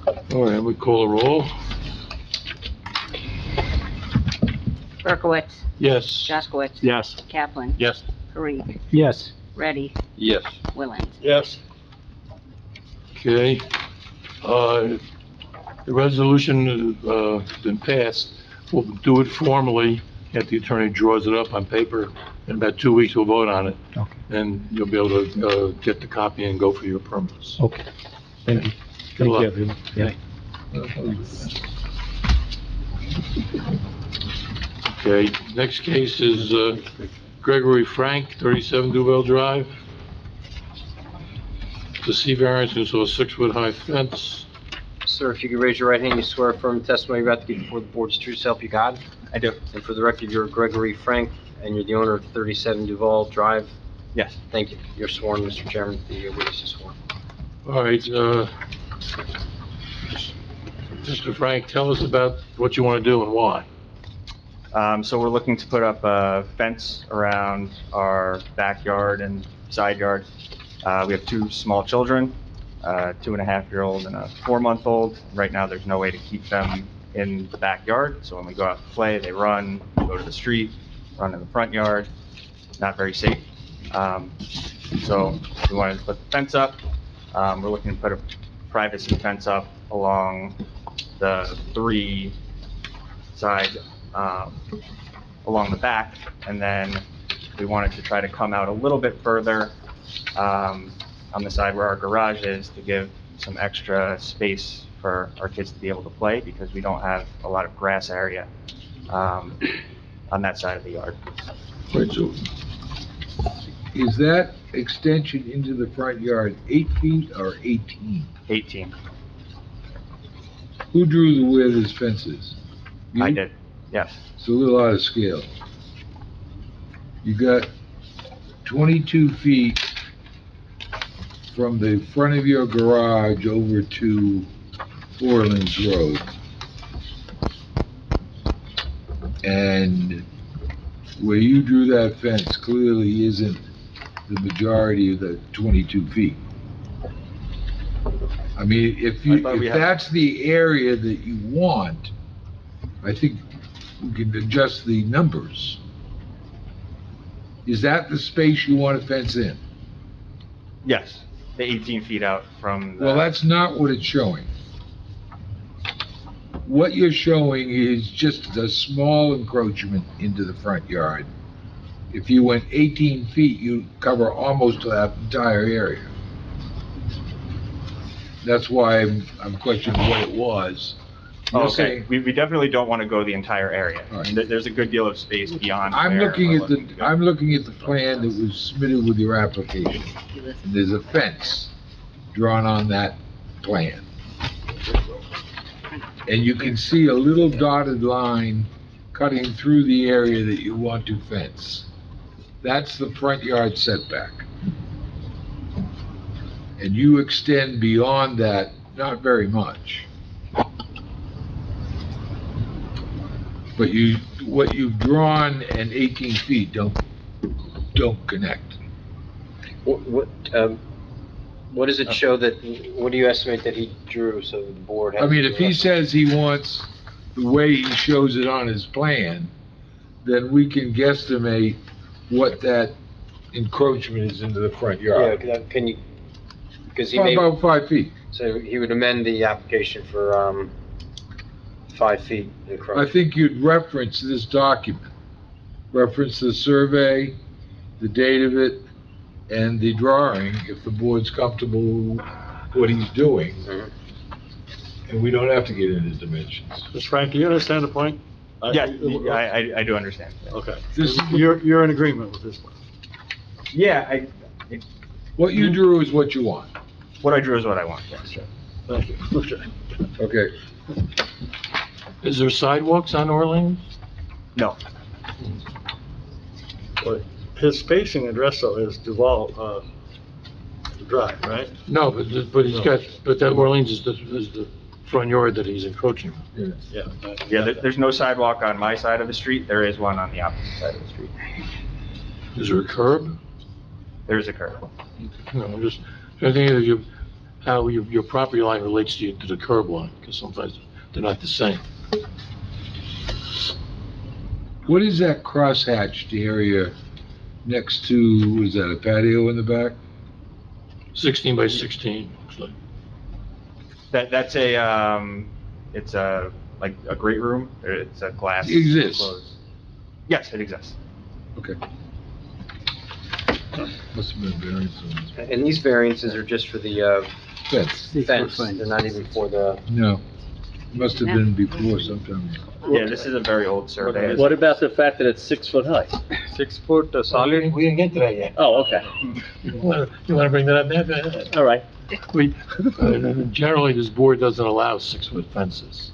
All right, we call a roll. Berkowitz. Yes. Jaskowitz. Yes. Kaplan. Yes. Parikh. Yes. Ready. Yes. Willens. Yes. Okay, the resolution, been passed. We'll do it formally, if the attorney draws it up on paper. In about 2 weeks, we'll vote on it. Okay. And you'll be able to, get the copy and go for your permits. Okay. Thank you. Good Thank luck. you, everyone. Yeah. Okay, next case is, Gregory Frank, 37 Duvel Drive. The C variance is a 6-foot-high fence. Sir, if you could raise your right hand, you swear affirm testimony you're about to give before the board's true self you got? I do. And for the record, you're Gregory Frank, and you're the owner of 37 Duval Drive? Yes. Thank you. You're sworn, Mr. Chairman. The witness is sworn. All right, Mr. Frank, tell us about what you want to do and why. So we're looking to put up a fence around our backyard and side yard. We have 2 small children, a 2.5-year-old and a 4-month-old. Right now, there's no way to keep them in the backyard, so when we go out to play, they run, go to the street, run in the front yard, not very safe. So we wanted to put the fence up. We're looking to put a privacy fence up along the 3 sides, along the back, and then we wanted to try to come out a little bit further on the side where our garage is to give some extra space for our kids to be able to play, because we don't have a lot of grass area on that side of the yard. Right, so Is that extension into the front yard 8 feet or 18? 18. Who drew the where this fence is? You? I did, yes. It's a little out of scale. You got 22 feet from the front of your garage over to Orleans Road. And where you drew that fence clearly isn't the majority of the 22 feet. I mean, if that's the area that you want, I think we can adjust the numbers. Is that the space you want to fence in? Yes, the 18 feet out from the... Well, that's not what it's showing. What you're showing is just a small encroachment into the front yard. If you went 18 feet, you'd cover almost that entire area. That's why I'm questioning what it was. You're Okay, saying- we definitely don't want to go the entire area. All right. I mean, there's a good deal of space beyond I'm where looking we're at the, looking to go. I'm looking at the plan that was submitted with your application. And there's a fence drawn on that plan. And you can see a little dotted line cutting through the area that you want to fence. That's the front yard setback. And you extend beyond that, not very much. But what you've drawn and 18 feet don't connect. What does it show that, what do you estimate that he drew so the board has? I mean, if he says he wants the way he shows it on his plan, then we can guesstimate what that encroachment is into the front yard. Yeah, can you, because he may, About 5 feet. so he would amend the application for, 5 feet I encroachment. think you'd reference this document, reference the survey, the date of it, and the drawing, if the board's comfortable with what he's doing. Mhm. And we don't have to get into dimensions. Mr. Frank, do you understand the point? Yes, I do understand. Okay. This is- You're in agreement with this one? Yeah, What you drew is what you want. what I drew is what I want, yes. Thank you. Okay. Okay. Is there sidewalks on Orleans? No, Well, his spacing address though is Duval, Drive, right? No, but he's got, but that Orleans is the front yard that he's encroaching on. Yeah. there's no sidewalk on my side of the street, there is one on the opposite side of the street. Is there a curb? There is a curb. No, I'm just, I think if you, how your property line relates to the curb line, because sometimes they're not the same. What is that crosshatched area next to, is that a patio in the back? 16 by 16, looks like. That's it's like a great room. It's a glass. It exists. enclosed- Yes, it exists. Okay. Must have been variance on And these variances are just for the this. fence, they're not even for the, No, must have been before sometime. Yeah, this is a very old survey. What about the fact that it's 6 foot high? 6 foot solid? We didn't get to that yet. Oh, okay, You wanna bring that up now? Go ahead. all right. Generally, this board doesn't allow 6-foot fences.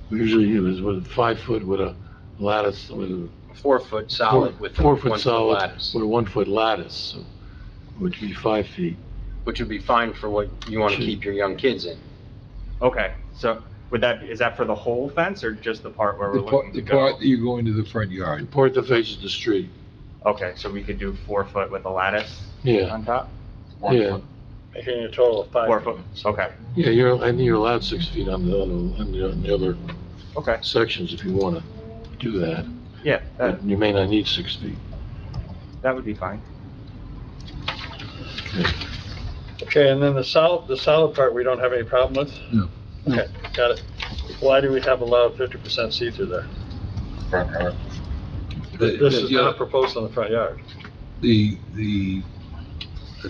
We usually use with 5 foot with a lattice, with a 4 foot solid with a 4 1 foot foot solid lattice, with a 1 foot lattice, so, which would be 5 feet. which would be fine for what you want to keep your young kids in. Okay, so is that for the whole fence or just the part where we're The looking part, to the go? part that you go into the front The yard. part that faces the street, Okay, so we could do 4 foot with a lattice yeah, on top? yeah. Making a total of 5. 4 foot, okay, Yeah, I think you're allowed 6 feet on the other okay, sections if you wanna do that. yeah, But you may not need 6 feet. that would be fine. Okay, and then the solid part, we don't have any problem with? No. Okay, got it. Why do we have allowed 50% see-through there? This is Yeah, not proposed on the front yard. I think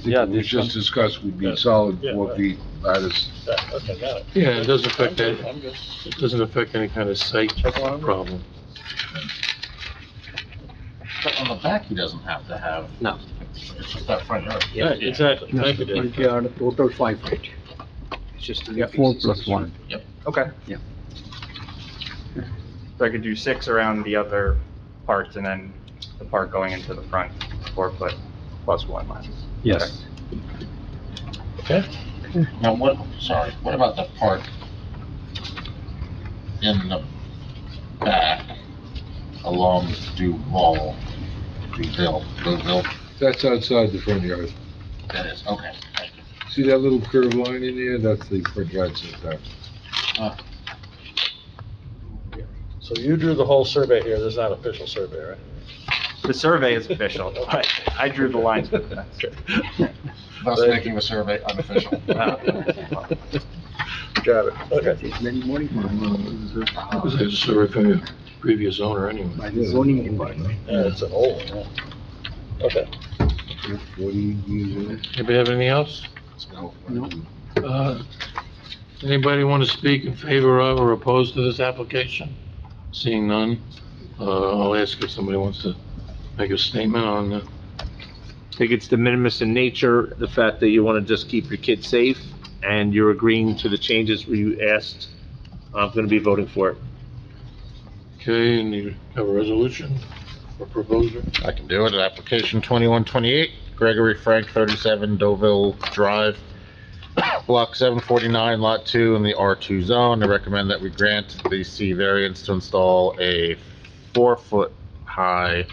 Yeah, what we this just discussed would Yeah. be solid Yeah, 4 right. feet lattice. Yeah, okay, got it. Yeah, it doesn't affect I'm that, good, I'm good. it doesn't affect any kind of site problem. But on the back, he doesn't have to have. No. It's just that front yard. Yeah, exactly, thank you, Dave. Yard, total 5 feet. It's just 3 Yeah, feet. 4 plus 1. Okay. Yeah. So I could do 6 around the other parts and then the part going into the front, 4 foot plus 1 lattice. Yes. Now, what about the part in the back along Duval, Duville? That's outside the front yard. That is, okay, thank you. See that little curved line in there? That's the front yard setback. So you drew the whole survey here, this is not official survey, right? The survey is official. I drew the lines for the fence. Thus making the survey unofficial. Got it, okay. Many morning. It was a survey from your previous owner anyway. By the zoning department. Yeah, it's an old one, yeah. Okay. 40 years old. Anybody have anything else? No. Anybody want to speak in favor of or opposed to this application? Seeing none, I'll ask if somebody wants to make a statement on the, I think it's de minimis in nature, the fact that you want to just keep your kids safe, and you're agreeing to the changes where you asked. I'm going to be voting for it. okay, and you have a resolution or proposer? I can do it. Application 2128, Gregory Frank, 37 Deauville Drive, Block 749, Lot 2 in the R2 zone. I recommend that we grant the C variance to install a 4-foot high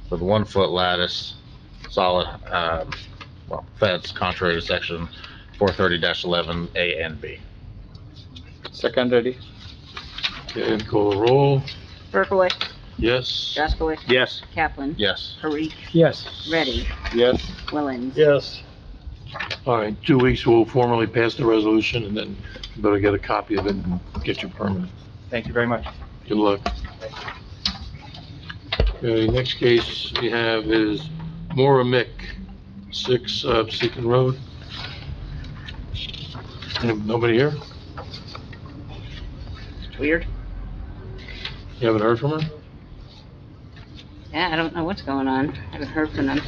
with 1 foot lattice, solid, fence contrary to section 430-11 A and B. Second, ready? Okay, and call the roll. Berkowitz, Yes? Jaskowitz. Yes. Kaplan. Yes. Parikh. Yes. Ready. Yes. Willens. Yes, All right, 2 weeks, we'll formally pass the resolution, and then you better get a copy of it and get your permit. Thank you very much. Good luck. Okay, next case we have is Maura Mick, 6 Seacon Road. Nobody here? Weird. You haven't heard from her? Yeah, I don't know what's going on. I haven't heard from them.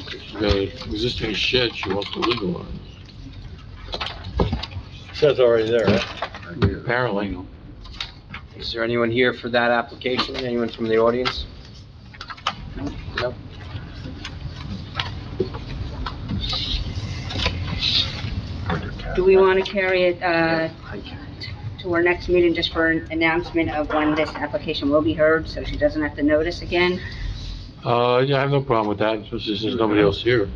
She's got an existing shed she wants to legalize, says already there, right? apparently. Is there anyone here for that application? Anyone from the audience? No? Do we want to carry it, to our next meeting just for an announcement of when this application will be heard, so she doesn't have to notice again? Yeah, I have no problem with that, especially since there's nobody else here.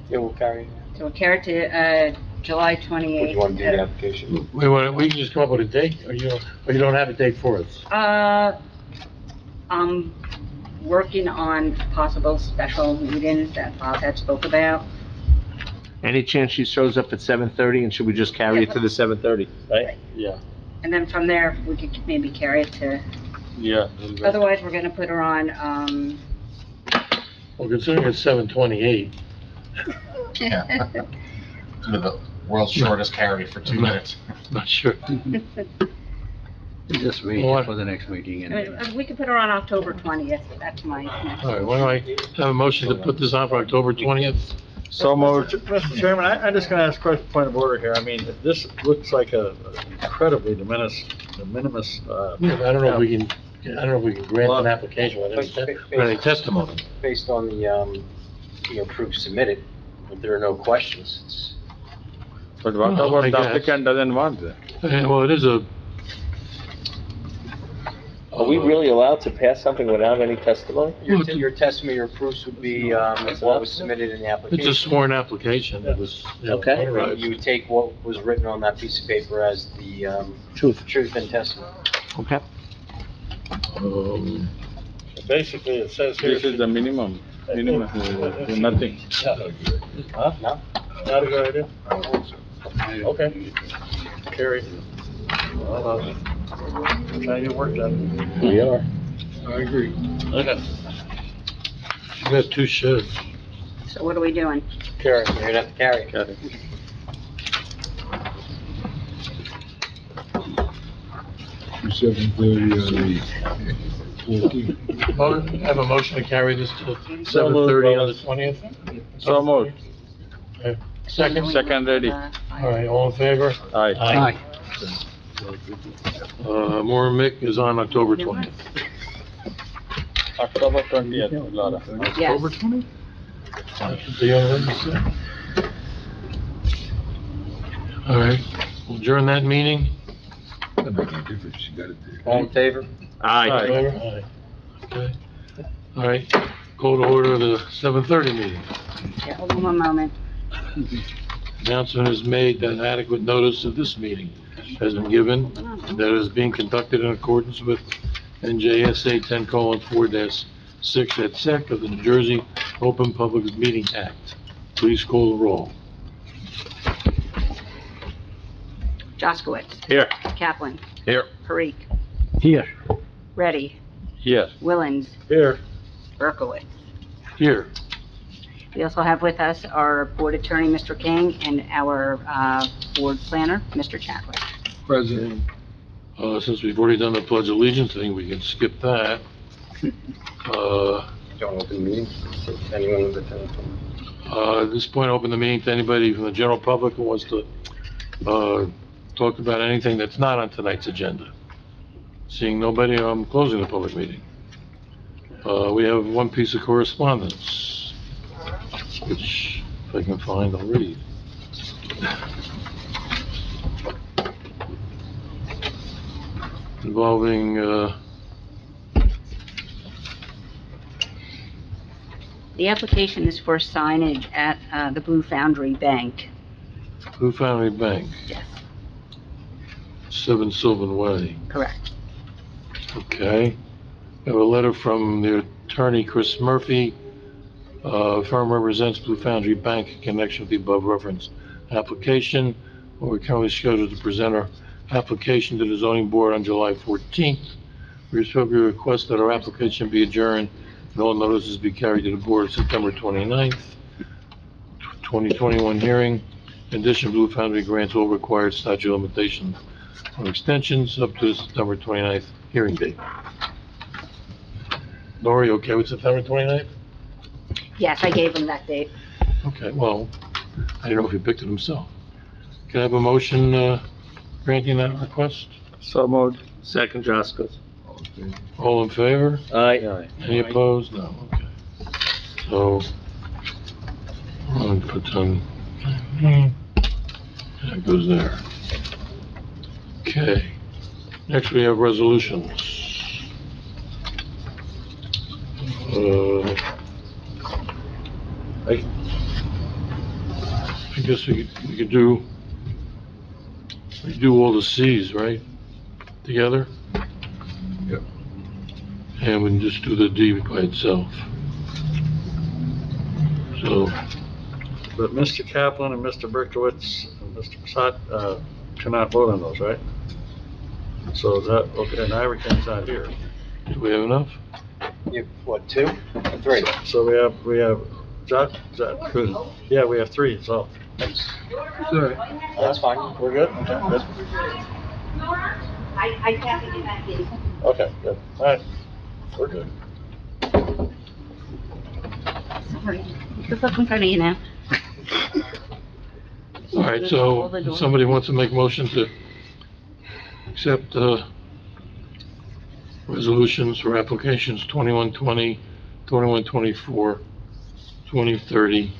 Yeah, we'll carry. So we'll carry it to, July Would 28th. you want to do the application? We can just come up with a date, or you don't have a date for us? I'm working on possible special meetings that Bob had spoke about. Any chance she shows up at 7:30, and should we just carry it to the 7:30, right? Yeah, And then from there, we could maybe carry it to, yeah. otherwise, we're gonna put her on, Well, considering it's 7:28, The world's shortest carry for 2 minutes. not sure. Just wait What? for the next meeting I and mean, then. we could put her on October 20th, that's my next. All right, why don't I have a motion to put this on for October 20th? So moved. Mr. Chairman, I'm just gonna ask a question, point of order here. I mean, this looks like a incredibly de minimis, Yeah, but I don't know if we can grant an application without any testimony. Based on the proof submitted, if there are no questions, it's. but what about the applicant doesn't want that? Well, it is a. Are we really allowed to pass something without any testimony? Your testimony, your proofs would be, what was submitted in the It's a application. sworn application. It was, Okay. notarized. You would take what was written on that piece of paper as the, truth and testimony. Okay. Basically, it says here. This is the minimum, nothing. Huh? No? Not a good idea? Okay. Carry. Try to get work done. We are. I agree. Okay. You got two sheds. So what are we doing? Carry, you're gonna have to carry it. Got it. For 7:30 on the 14th. Have a motion to carry this to 7:30 on the 20th? So moved. Second? Second ready. Uh, All right, all in favor? Aye. Aye. Maura Mick is on October 20th. October 20th, Laura. Yes. October 20th? That's what the young lady said. All right, we'll adjourn that meeting. Doesn't make any difference, you got it there. All in favor? Aye. Favor? Aye. Okay. All right, call to order the 7:30 meeting. Yeah, hold on one moment. Announcement is made that adequate notice of this meeting has been given, and that it is being conducted in accordance with NJSA 10:4-6 et sec of the New Jersey Open Public Meeting Act. Please call the roll. Jaskowitz. Here. Kaplan. Here. Parikh. Here. Ready. Yes. Willens. Here. Berkowitz. Here. We also have with us our board attorney, Mr. King, and our board planner, Mr. Chadwick. President, Since we've already done the Pledge of Allegiance, I think we can skip that. Don't open the meeting. Anyone with the, At this point, open the meeting to anybody from the general public who wants to talk about anything that's not on tonight's agenda. Seeing nobody, I'm closing the public meeting. We have one piece of correspondence, which, if I can find, I'll read. Involving, The application is for signage at the Blue Foundry Bank. Blue Foundry Bank, Yes, 7 Sylvan Way. correct. Okay. We have a letter from the attorney, Chris Murphy. Firm represents Blue Foundry Bank in connection with the above referenced application. We're currently scheduled to present our application to the zoning board on July 14th. We respectfully request that our application be adjourned and all notices be carried to the board September 29th, 2021 hearing. In addition, Blue Foundry grants all required statute of limitations on extensions up to the September 29th hearing date. Lori, you okay with September 29th? Yes, I gave him that date. Okay, well, I don't know if he picked it himself. Can I have a motion granting that request? So moved. Second, Jaskowitz. All in favor? Aye. Any opposed? No, okay. So, I'm gonna put on, that goes there. Okay, next we have resolutions. I guess we could do all the Cs, right? Together? Yep. And we can just do the D by itself. So, But Mr. Kaplan and Mr. Berkowitz and Mr. Passat, cannot vote on those, right? So that, okay, and Iverkin's not here. do we have enough? You, what, 2? 3? So we have, yeah, we have 3, so. Sorry. That's fine. We're good? Okay, good. I can't get back in. Okay, good. All right, we're good. Sorry. Just look in front of you now. All right, so if somebody wants to make motion to accept, resolutions for applications 2120, 2124, 2030,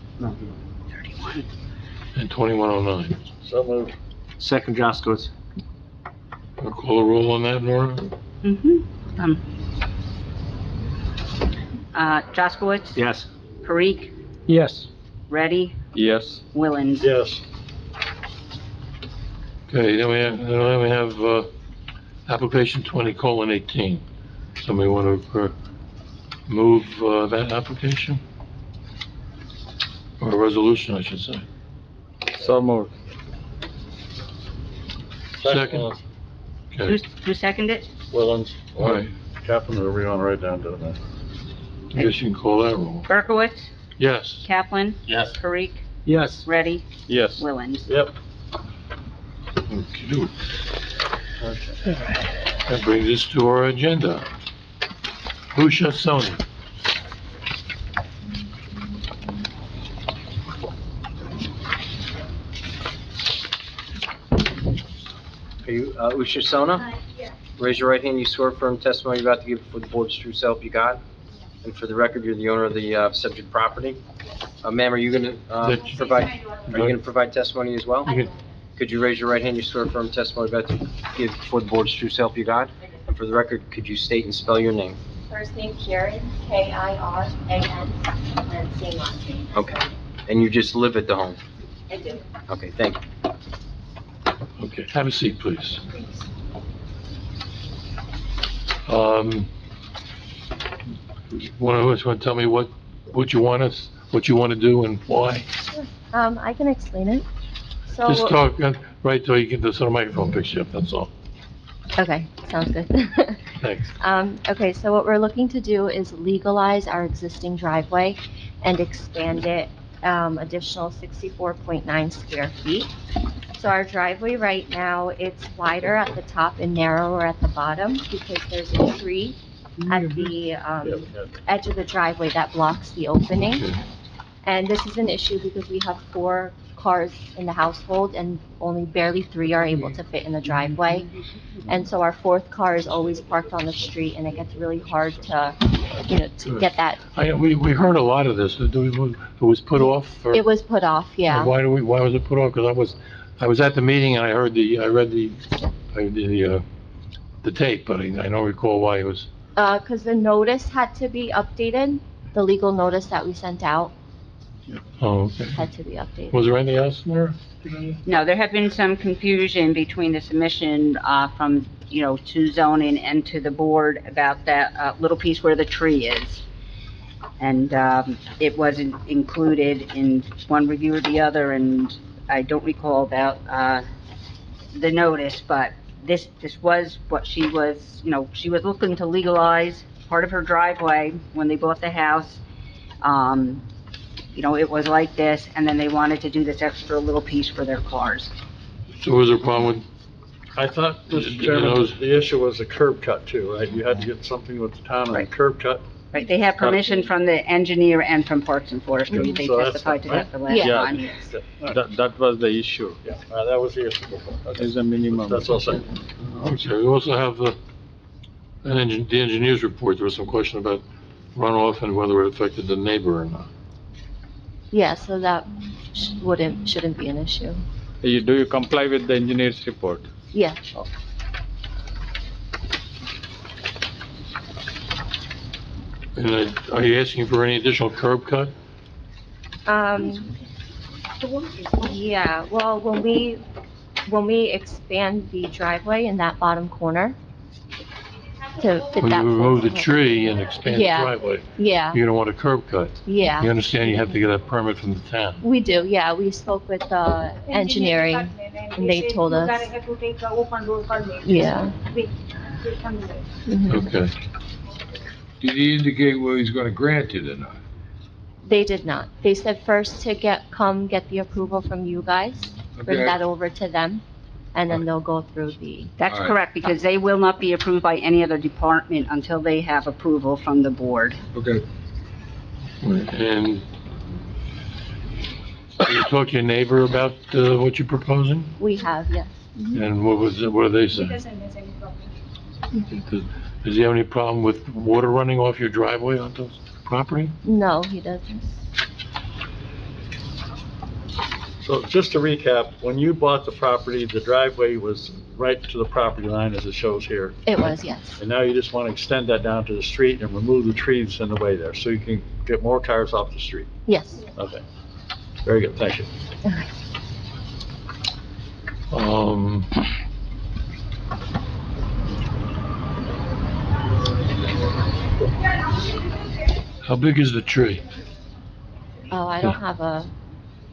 and 2109. So moved. Second, Jaskowitz. I'll call a roll on that, Nora? Jaskowitz? Yes. Parikh? Yes. Ready? Yes. Willens? Yes. Okay, then we have, application 20:18. Somebody want to, move, that application? Or a resolution, I should say. So moved. Second. Okay, Who seconded it? Willens. all right, Kaplan, are we going right down to that? I guess you can call that roll. Berkowitz? Yes. Kaplan? Yes. Parikh? Yes. Ready? Yes. Willens? Yep. Okay. That brings us to our agenda. Busha Sony. Are you, Usha Sona? Yes. Raise your right hand, you swear firm testimony you're about to give before the board's true self you got? And for the record, you're the owner of the, subject property? Ma'am, are you gonna, provide testimony as well? You can- Could you raise your right hand, you swear firm testimony you're about to give before the board's true self you got? And for the record, could you state and spell your name? First name Karen, Kiran, and same last name. Okay. And you just live at the home? I do. Okay, thank you. Okay, have a seat, please. Want to tell me what you want to do and why? I can explain it. So, Just talk right till you get the microphone picks you up, that's all. okay, sounds good. Thanks. Okay, so what we're looking to do is legalize our existing driveway and expand it, additional 64.9 square feet. So our driveway right now, it's wider at the top and narrower at the bottom because there's a tree at the, edge of the driveway that blocks the opening. Okay. And this is an issue because we have 4 cars in the household and only barely 3 are able to fit in the driveway. And so our 4th car is always parked on the street and it gets really hard to, to get that. We heard a lot of this. It was put off? Or- It was put off, yeah. Why was it put off? Because I was at the meeting and I read the tape, but I don't recall why it was. Because the notice had to be updated, the legal notice that we sent out Oh, okay. had to be updated. Was there anything else, Nora? No, there had been some confusion between the submission, from, to zoning and to the board about that, little piece where the tree is. And, it wasn't included in one review or the other, and I don't recall about, the notice, but this was what she was, she was looking to legalize part of her driveway when they bought the house. It was like this, and then they wanted to do this extra little piece for their cars. So was there a problem with, I thought, Mr. You Chairman, know- the issue was the curb cut too, right? You had to get something with the town on the Right. curb cut. Right, they had permission from the engineer and from Parks and Forestry. They So that's- testified to that the last Yeah. time. That was the issue, Yeah, that was the issue before. Okay. is the minimum. That's all set. okay, we also have the engineer's report. There was some question about runoff and whether it affected the neighbor or not. Yeah, so that shouldn't be an issue. Do you comply with the engineer's report? Yeah. And are you asking for any additional curb cut? Yeah, well, when we expand the driveway in that bottom corner to fit When that. you remove the full- tree and expand the Yeah. driveway, Yeah, you're gonna want a curb cut. You yeah, understand you have to get a permit from the town? we do, yeah, we spoke with, engineering, and they told us. Yeah. Mhm. Okay. Did he indicate whether he's gonna grant it or not? They did not. They said first to get the approval from you guys, bring Okay. that over to them, and then they'll go through the, That's All right. correct, because they will not be approved by any other department until they have approval from the board. Okay. And you talk to your neighbor about, what you're proposing? we have, yes. And what do they say? Does he have any problem with water running off your driveway onto his property? No, he doesn't. So just to recap, when you bought the property, the driveway was right to the property line as it shows here. It was, yes. And now you just want to extend that down to the street and remove the trees in the way there, so you can get more cars off the street. Yes. Okay. Very good, thank you. Um, how big is the tree? Oh, I don't have a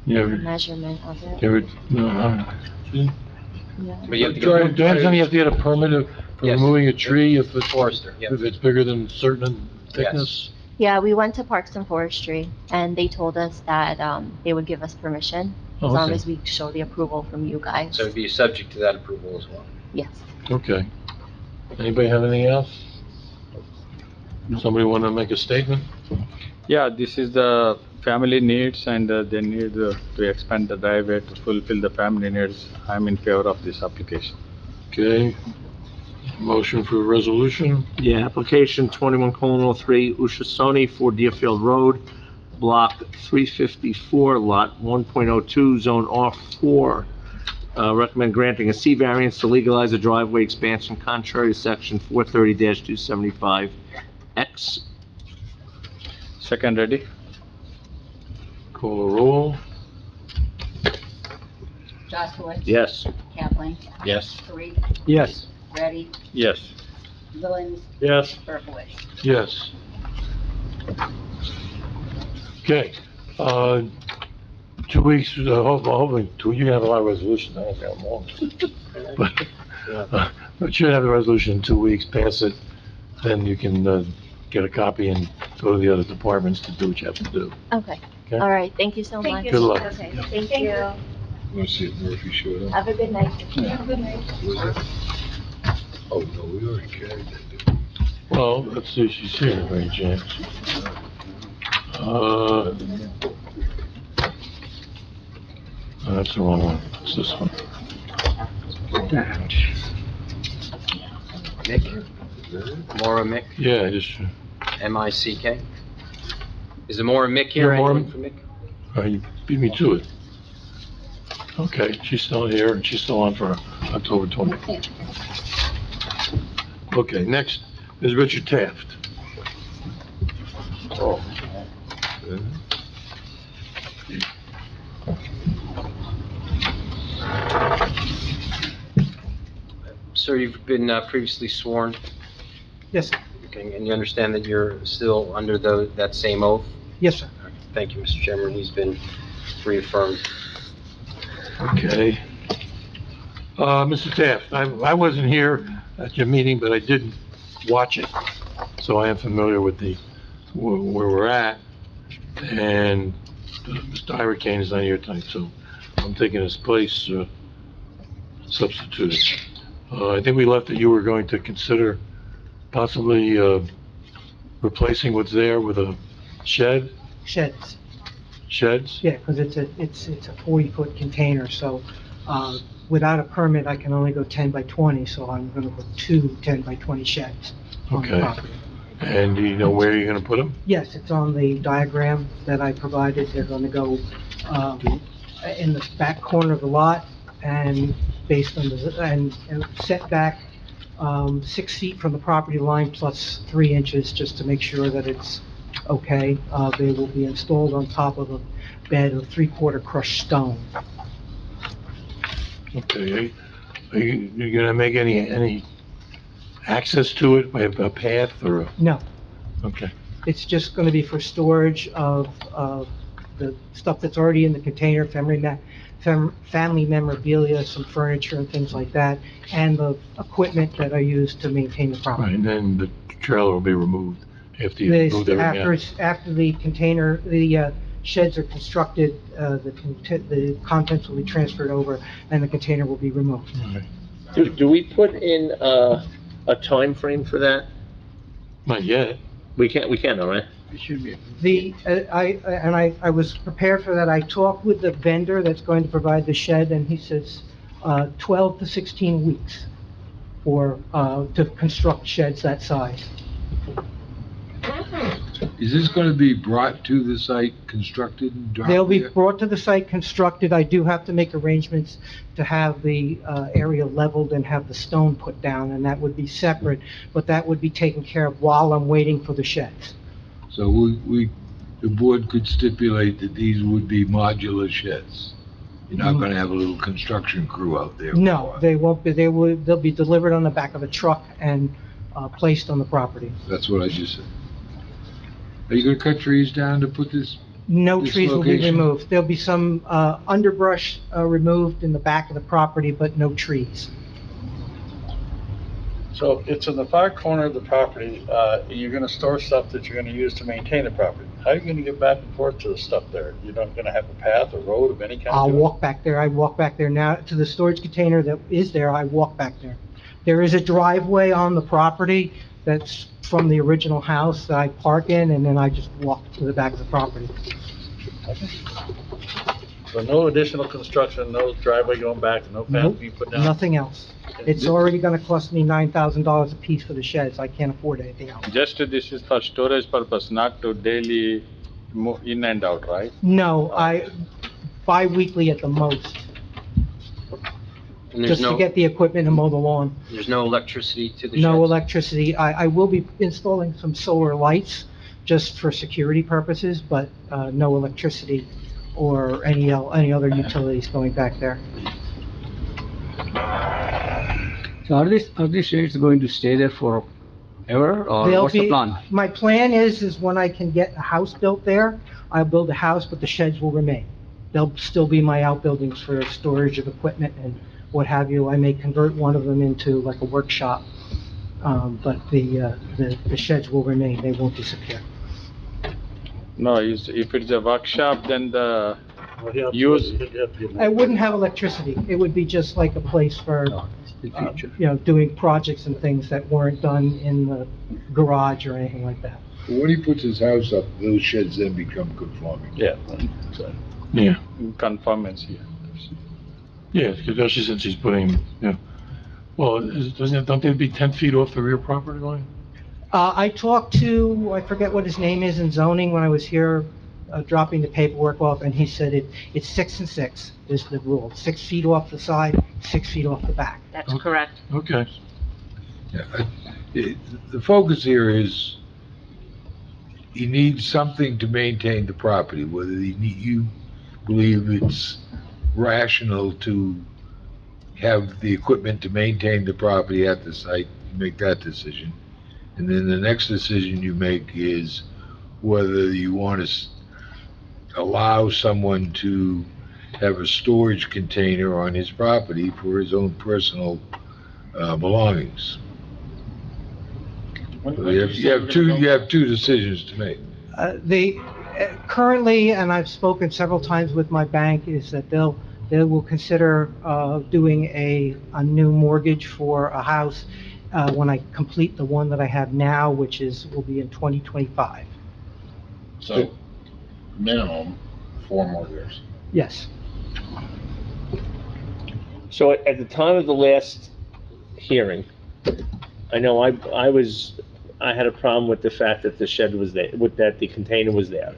You ever, measurement of it. you ever, no, Yeah. But you have to do I go understand you have to get a permit for Yes. removing a tree if it's, forester, yeah. if it's bigger than certain thickness? Yeah, we went to Parks and Forestry, and they told us that, they would give us permission, Oh, as long okay. as we show the approval from you guys. So it'd be subject to that approval as well. Yes. Okay. Anybody have anything else? Somebody want to make a statement? Yeah, this is the family needs, and they need to expand the driveway to fulfill the family needs. I'm in favor of this application. Okay. Motion for resolution? Yeah, application 21:03, Usha Sony, 4 Deerfield Road, block 354, lot 1.02, zone R4. Recommend granting a C variance to legalize a driveway expansion contrary to section 430-275X. Second ready? Call a roll? Jaskowitz? Yes. Kaplan? Yes. Tariq? Yes. Ready? Yes. Lillens? Yes, Berkowitz? Yes. Okay, 2 weeks, hopefully, you can have a lot of resolutions, I don't have them all. But you should have the resolution in 2 weeks, pass it, then you can, get a copy and go to the other departments to do what you have to do. Okay. Okay. All right, thank you so much. Good luck. Okay, thank you. Let's see if Murphy showed up. Have a good night. Was it? Oh, no, we already carried that. Well, let's see if she's here, Mary Jane. That's the wrong one, it's this one. Mick? Maura Mick, Yeah, just, M-I-C-K? Is it Maura Mick here? Yeah, Maura- Anyone for Mick? you beat me to it. Okay, she's still here, and she's still on for October 20th. Okay, next is Richard Taft. Oh. Sir, you've been previously sworn, Yes, okay, and you understand that you're still under that same oath? yes, sir. Thank you, Mr. Chairman, he's been reaffirmed. Okay. Mr. Taft, I wasn't here at your meeting, but I did watch it, so I am familiar with where we're at. And Mr. Hurricane is not here tonight, so I'm taking his place, substituted. I think we left that you were going to consider possibly, replacing what's there with a sheds? Yeah, because it's a 40-foot container, so, without a permit, I can only go 10 by 20, so I'm gonna put 2 10 by 20 sheds on the Okay. property. And do you know where you're gonna put them? Yes, it's on the diagram that I provided. They're gonna go, in the back corner of the lot, and based on and setback, 6 feet from the property line plus 3 inches, just to make sure that it's okay. They will be installed on top of a bed of 3/4 crushed stone. Okay, you gonna make any access to it, by a path or, No, okay, it's just gonna be for storage of the stuff that's already in the container, family memorabilia, some furniture and things like that, and the equipment that I use to maintain the right, property. and then the trailer will be removed after you This, move everything out. after the container, the sheds are constructed, the contents will be transferred over and the container will be removed. All right. Do we put in, a time frame for that? Not yet. We can, all right? I was prepared for that. I talked with the vendor that's going to provide the shed, and he says, 12 to 16 weeks to construct sheds that size. Is this gonna be brought to the site, constructed and dropped They'll be there? brought to the site, constructed. I do have to make arrangements to have the area leveled and have the stone put down, and that would be separate, but that would be taken care of while I'm waiting for the sheds. So the board could stipulate that these would be modular sheds. You're not gonna have a little construction crew out there. No, they won't be. They'll be delivered on the back of a truck and placed on the property. That's what I just said. Are you gonna cut trees down to put this? No This trees will be location? removed. There'll be some underbrush removed in the back of the property, but no trees. So it's in the far corner of the property, you're gonna store stuff that you're gonna use to maintain the property. How are you gonna get back and forth to the stuff there? You're not gonna have a path or road of any kind? I'll to it? walk back there. I walk back there now to the storage container that is there. I walk back there. There is a driveway on the property that's from the original house that I park in, and then I just walk to the back of the property. So no additional construction, no driveway going back, no path Nope, being put down? nothing else. It's already gonna cost me $9,000 a piece for the sheds. I can't afford anything else. Just this is for storage purpose, not to daily move in and out, right? No, bi-weekly at the most, And there's just to get the equipment and mow the lawn. there's no electricity to the sheds? No electricity. I will be installing some solar lights just for security purposes, but, no electricity or any other utilities going back there. So are these sheds going to stay there forever, or They'll what's the be- plan? My plan is when I can get a house built there, I'll build a house, but the sheds will remain. They'll still be my outbuildings for storage of equipment and what have you. I may convert one of them into like a workshop, but the sheds will remain. They won't disappear. No, if it's a workshop, then the Well, you have to- Use- you have to get- I wouldn't have electricity. It would be just like a place for, The future. doing projects and things that weren't done in the garage or anything like that. When he puts his house up, those sheds then become conforming. Yeah. So- Yeah, conformance here. yeah, especially since he's putting, well, don't they be 10 feet off the rear property line? I talked to, I forget what his name is in zoning when I was here, dropping the paperwork off, and he said it's 6 and 6 is the rule. 6 feet off the side, 6 feet off the back. That's correct. Okay. The focus here is, he needs something to maintain the property, whether you believe it's rational to have the equipment to maintain the property at the site, you make that decision. And then the next decision you make is whether you want to allow someone to have a storage container on his property for his own personal belongings. You have two decisions to make. Currently, and I've spoken several times with my bank, is that they will consider, doing a new mortgage for a house, when I complete the one that I have now, which will be in 2025. So, minimum, 4 more years. Yes. So at the time of the last hearing, I know I had a problem with the fact that the shed was there, that the container was there,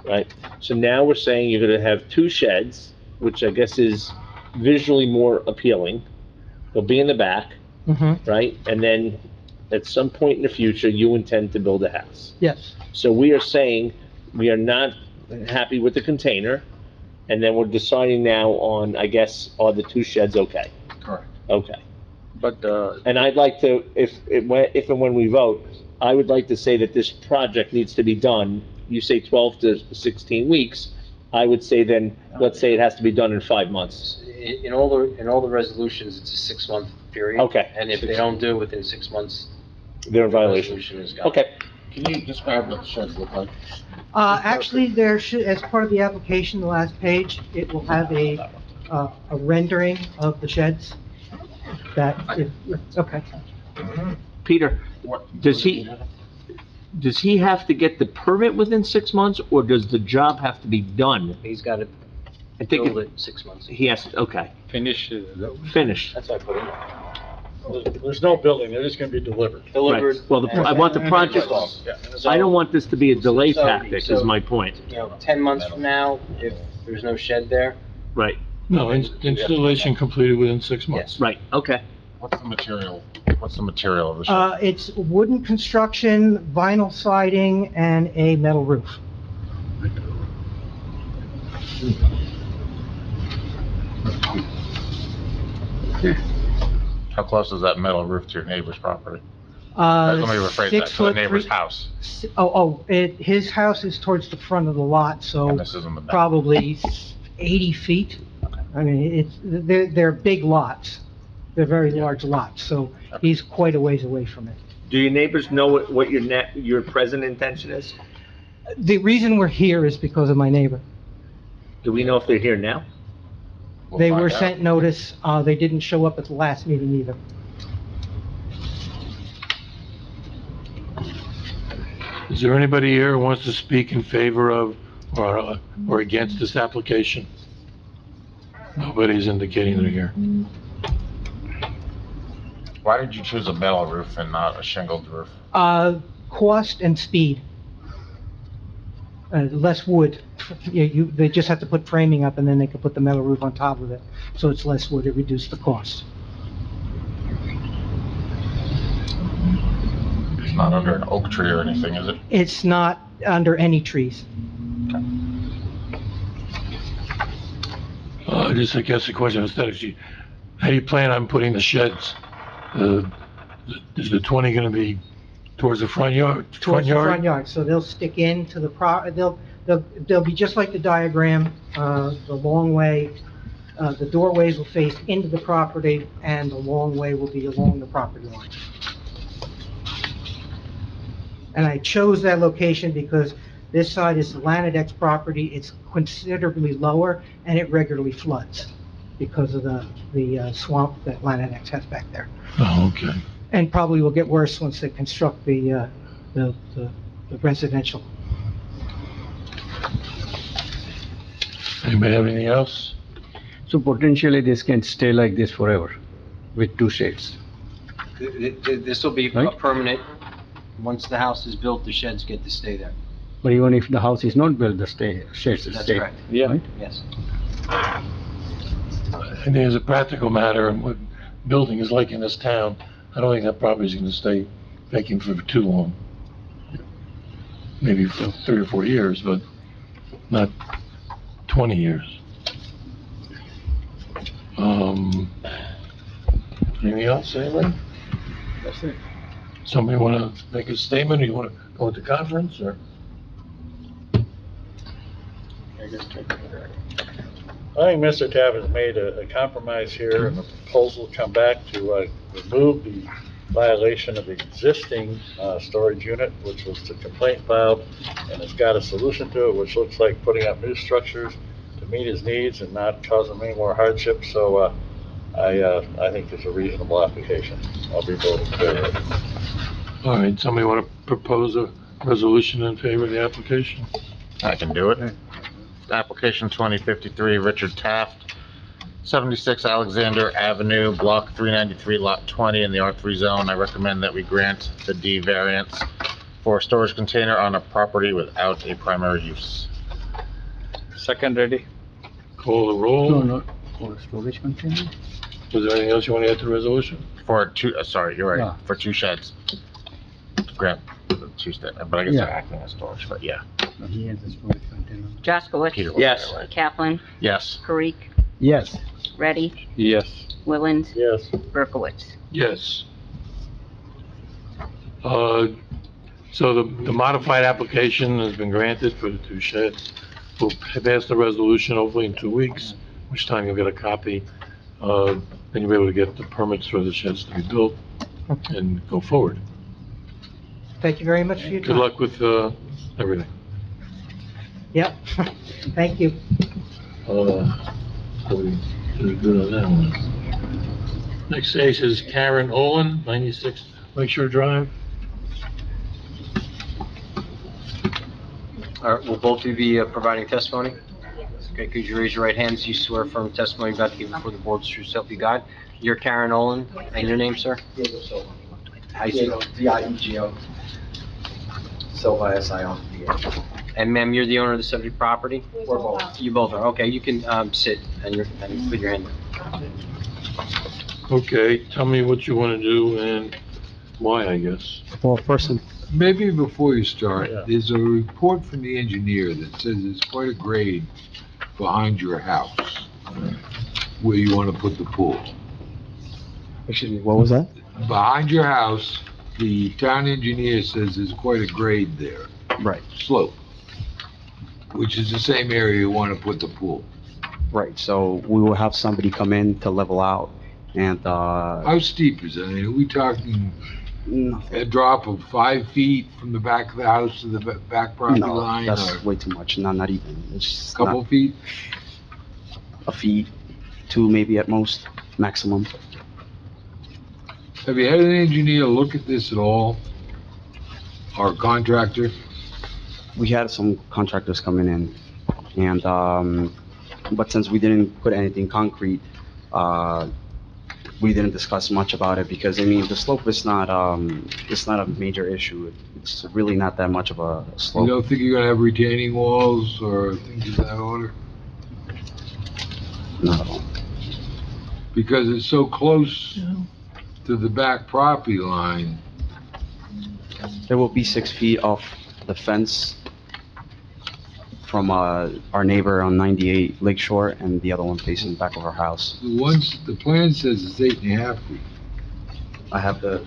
right? So now we're saying you're gonna have 2 sheds, which I guess is visually more appealing. They'll be in the back, Mm-hmm, right? And then at some point in the future, you intend to build a house. yes. So we are saying we are not happy with the container, and then we're deciding now on, I guess, are the two sheds okay? Correct. Okay. But, And I'd like to, if and when we vote, I would like to say that this project needs to be done, you say 12 to 16 weeks, I would say then, let's say it has to be done in 5 months. In all the resolutions, it's a 6-month period. Okay. And if they don't do it within 6 months, They're in the violation. resolution is gone. Okay. Can you describe what the sheds look like? Actually, there should, as part of the application, the last page, it will have a rendering of the sheds that, okay. Peter, does he have to get the permit within 6 months, or does the job have to be done? He's got to I think build it 6 months. he has, okay, finish, finished. That's what I put in. There's no building, they're just gonna be delivered. Delivered. Right. Well, I want the project, I don't want this to be a delay So- tactic, is my point. 10 months from now, if there's no shed there, Right, No, installation completed within 6 months. right, okay. What's the material of the shed? It's wooden construction, vinyl siding, and a metal roof. How close is that metal roof to your neighbor's property? Let me rephrase that, 6 to the foot, neighbor's 3 house, his house is towards the front of the lot, so and this is in the back. probably 80 feet. I mean, they're big lots. They're very large lots, so he's quite a ways away from it. Do your neighbors know what your present intention is? The reason we're here is because of my neighbor. Do we know if they're here now? We'll They find were out. sent notice, they didn't show up at the last meeting either. Is there anybody here who wants to speak in favor of or against this application? Nobody's indicating they're here. Why did you choose a metal roof and not a shingled roof? Cost and speed. Less wood. They just have to put framing up and then they can put the metal roof on top of it. So it's less wood, it reduced the cost. It's not under an oak tree or anything, is it? It's not under any trees. Just, I guess the question instead of, how do you plan on putting the sheds? Is the 20 gonna be towards the front yard? Towards the front yard, so they'll stick into the they'll be just like the diagram, the long way, the doorways will face into the property, and the long way will be along the property line. And I chose that location because this side is the Lanadex property, it's considerably lower, and it regularly floods because of the swamp that Lanadex has back there. Oh, okay. And probably will get worse once they construct the residential. Anybody have anything else? So potentially this can stay like this forever with two shades. this will be a Right. permanent, once the house is built, the sheds get to stay there. But even if the house is not built, the shades will That's stay. correct. yeah. Right? Yes. I think as a practical matter, and what building is like in this town, I don't think that property is gonna stay vacant for too long. Maybe for 3 or 4 years, but not 20 years. Anything else, anybody? That's it. Somebody wanna make a statement, or you wanna go into conference, or? I think Mr. Tappan's made a compromise here, and the proposal come back to remove the violation of the existing storage unit, which was the complaint filed, and it's got a solution to it, which looks like putting up new structures to meet his needs and not cause him any more hardship. So I think it's a reasonable application. I'll be voting in favor of it. All right, somebody wanna propose a resolution in favor of the application? I can do it. Application 2053, Richard Taft, 76 Alexander Avenue, Block 393, Lot 20, in the R3 zone. I recommend that we grant the D variance for a storage container on a property without a primary use. Second ready. Call the roll. No, no, for storage container. Was there anything else you want to add to the resolution? For two, sorry, you're Yeah. right, for two sheds. Grant, two step, but I guess Yeah. they're acting as storage, but yeah. He has a storage container. Jaskowitz. Peter was Yes. there, right? Kaplan. Yes. Parikh. Yes. Ready. Yes. Willens. Yes. Berkowitz. Yes. So the modified application has been granted for the two sheds. We'll pass the resolution hopefully in 2 weeks, which time you'll get a copy. Then you'll be able to get the permits for the sheds to be built and go forward. Thank you very much for your Good time. luck with, everything. Yep, thank you. Pretty good on that one. Next case is Karen Olin, 96 Lakeshore Drive. All right, will both of you be providing testimony? Okay, could you raise your right hands? You swear firm testimony you're about to give before the board's true self you got. You're Karen Olin, and your name, sir? How you say it? D-I-E-G-O. Silva, S-I-L-V-A. And ma'am, you're the owner of the subject property? We're both. You both are, okay, you can sit and put your hand down. Okay, tell me what you want to do and why, I guess. Well, first, Maybe before you start, Yeah. there's a report from the engineer that says there's quite a grade behind your house where you want to put the pool. excuse me, what was that? Behind your house, the town engineer says there's quite a grade there, Right, slope, which is the same area you want to put the pool. right. So we will have somebody come in to level out and, How steep is it? I mean, are we talking a drop of 5 feet from the back of the house to the back property no, line? that's Or way too much. Not even. It's just couple not feet? a feet, 2 maybe at most, maximum. Have you had an engineer look at this at all? Or a contractor? We had some contractors coming in and, but since we didn't put anything concrete, we didn't discuss much about it because, I mean, the slope is not, it's not a major issue. It's really not that much of a You slope. don't think you're gonna have retaining walls or things of that order? Not at all. Because it's so close to the back property line. There will be 6 feet off the fence from, our neighbor on 98 Lakeshore and the other one facing the back of our house. The plan says it's 8.5 feet. I have the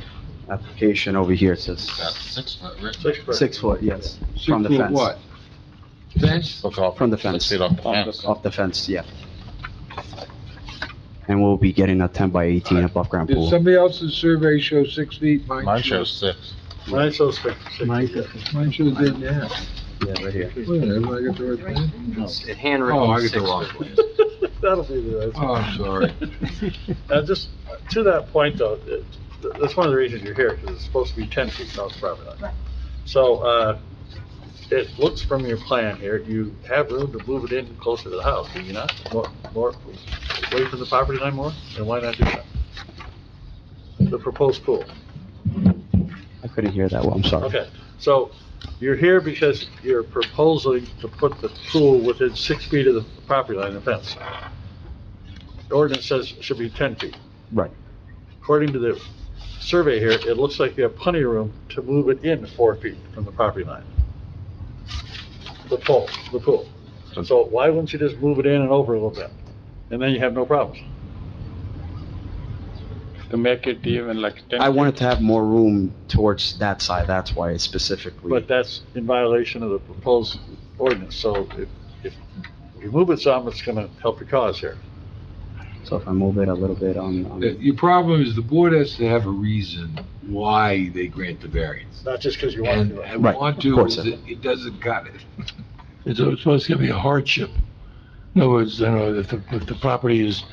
application over here. It says About 6 foot, right? 6 foot. 6 foot, yes, 6 from the foot fence. what? Fence? Looks off. From the 6 fence. feet off the fence. Off the fence, yeah. And we'll be getting a 10 by 18 above ground Did pool. somebody else's survey show 6 feet? Mine shows 6. Mine shows 6. Mine shows 8.5. Yeah, right here. Wait a minute, have I got the right plan? It's Oh, handwritten I got the 6 wrong foot. plan. That'll be the right. Oh, I'm sorry. Just to that point though, that's one of the reasons you're here, because it's supposed to be 10 feet off the property line. Right. So, it looks from your plan here, you have room to move it in closer to the house, do you not? More, away from the property line more? And why not do that? The proposed pool. I couldn't hear that well, I'm sorry. Okay, so you're here because you're proposing to put the pool within 6 feet of the property line, the fence. The ordinance says it should be 10 feet. Right. According to the survey here, it looks like you have plenty of room to move it in 4 feet from the property line. The pool. So why wouldn't you just move it in and over a little bit? And then you have no problems. To make it even like 10. I wanted to have more room towards that side, that's why it's specifically. But that's in violation of the proposed ordinance, so if you move it some, it's gonna help your cause here. So if I move it a little bit on, Your problem is the board has to have a reason why they grant the variance. Not just because you want to And do it. Right, want of to, course, is it doesn't cut it. It's supposed to be a hardship. In other words, you know, if the property is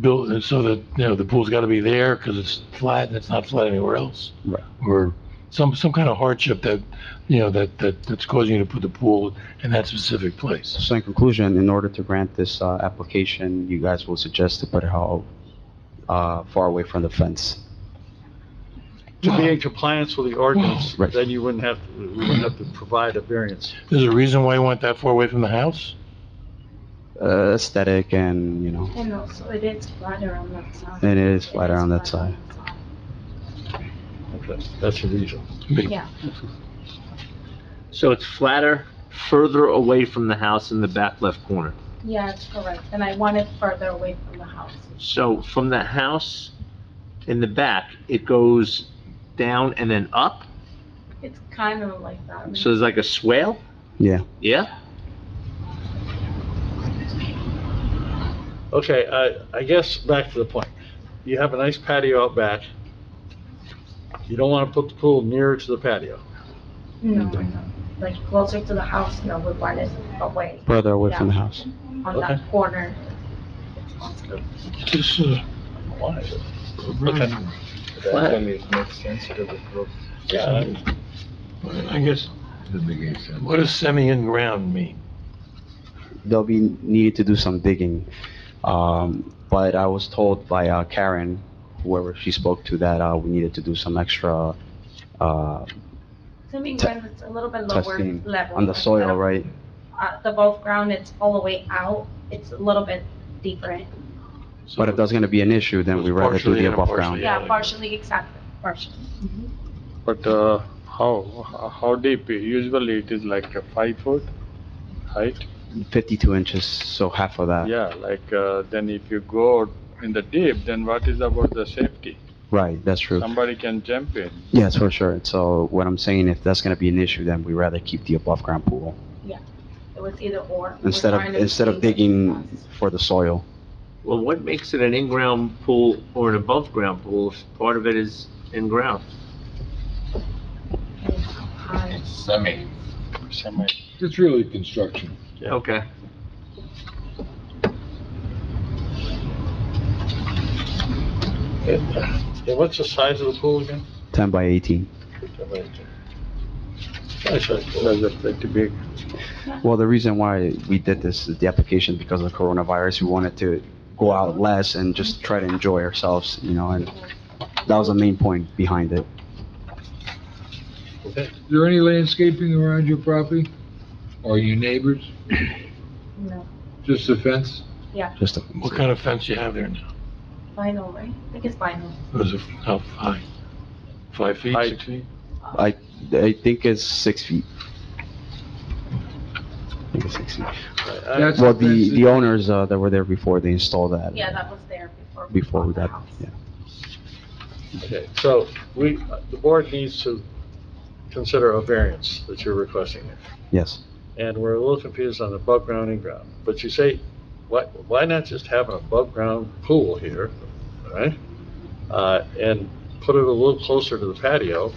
built so that, you know, the pool's gotta be there because it's flat and it's not flat anywhere else. Right. Or some kind of hardship that, you know, that's causing you to put the pool in that specific place. so in conclusion, in order to grant this, application, you guys will suggest to put it how, far away from the fence? To be in compliance with the ordinance, Right. then we wouldn't have to provide a variance. There's a reason why you want that far away from the house? aesthetic and, you know, And also it is flatter on that side. and it is flatter on that side. Okay, that's the reason. Yeah, So it's flatter, further away from the house in the back left corner. yeah, it's correct. And I want it further away from the house. So from the house in the back, it goes down and then up? It's kind of like that. So there's like a swale? Yeah. Yeah? Okay, I guess back to the point. You have a nice patio out back. You don't want to put the pool nearer to the patio. No, no, like closer to the house, no, we want it away Further away from the house. on Okay. that corner. Just, Why? okay. Flat. Makes sense to the group. Yeah, I guess, Doesn't make any sense. what does semi-in-ground mean? They'll be needed to do some digging. But I was told by Karen, whoever she spoke to, that we needed to do some extra Semi-ground is a little bit lower testing level. on the soil, right? The above ground, it's all the way out. It's a little bit deeper. But if that's gonna be an issue, then we'd rather do Partially the and above partially ground. Yeah, Yeah. partially, exactly, partially. But, how deep? Usually it is like a 5 foot height. 52 inches, so half of that. Yeah, then if you go in the deep, then what is about the safety? Right, that's true. Somebody can jump in. Yes, for sure. So what I'm saying, if that's gonna be an issue, then we'd rather keep the above ground pool It was either or. We're instead trying to of see digging for the soil. Well, what makes it an in-ground pool or an above-ground pool if part of it is in-ground? high. Semi. It's really construction. Okay. Yeah, what's the size of the pool again? 10 by 18. Nice, That's pretty big. Well, the reason why we did this, the application, because of coronavirus, we wanted to go out less and just try to enjoy ourselves, you know, and that was the main point behind it. Okay. Is there any landscaping around your property? Or your neighbors? No, Just a fence? Just a, What kind of fence you have there now? vinyl, right? I think it's vinyl. Was it, how high? 5 feet, Height. 6 feet? I think it's 6 feet. I think it's 6 feet. That's Well, the fence the owners, that were there before, they installed that. Yeah, that was there before. Before we bought the got, house. yeah. Okay, so the board needs to consider a variance that you're requesting here. Yes. And we're a little confused on above ground and ground. But you say, why not just have an above ground pool here, right? And put it a little closer to the patio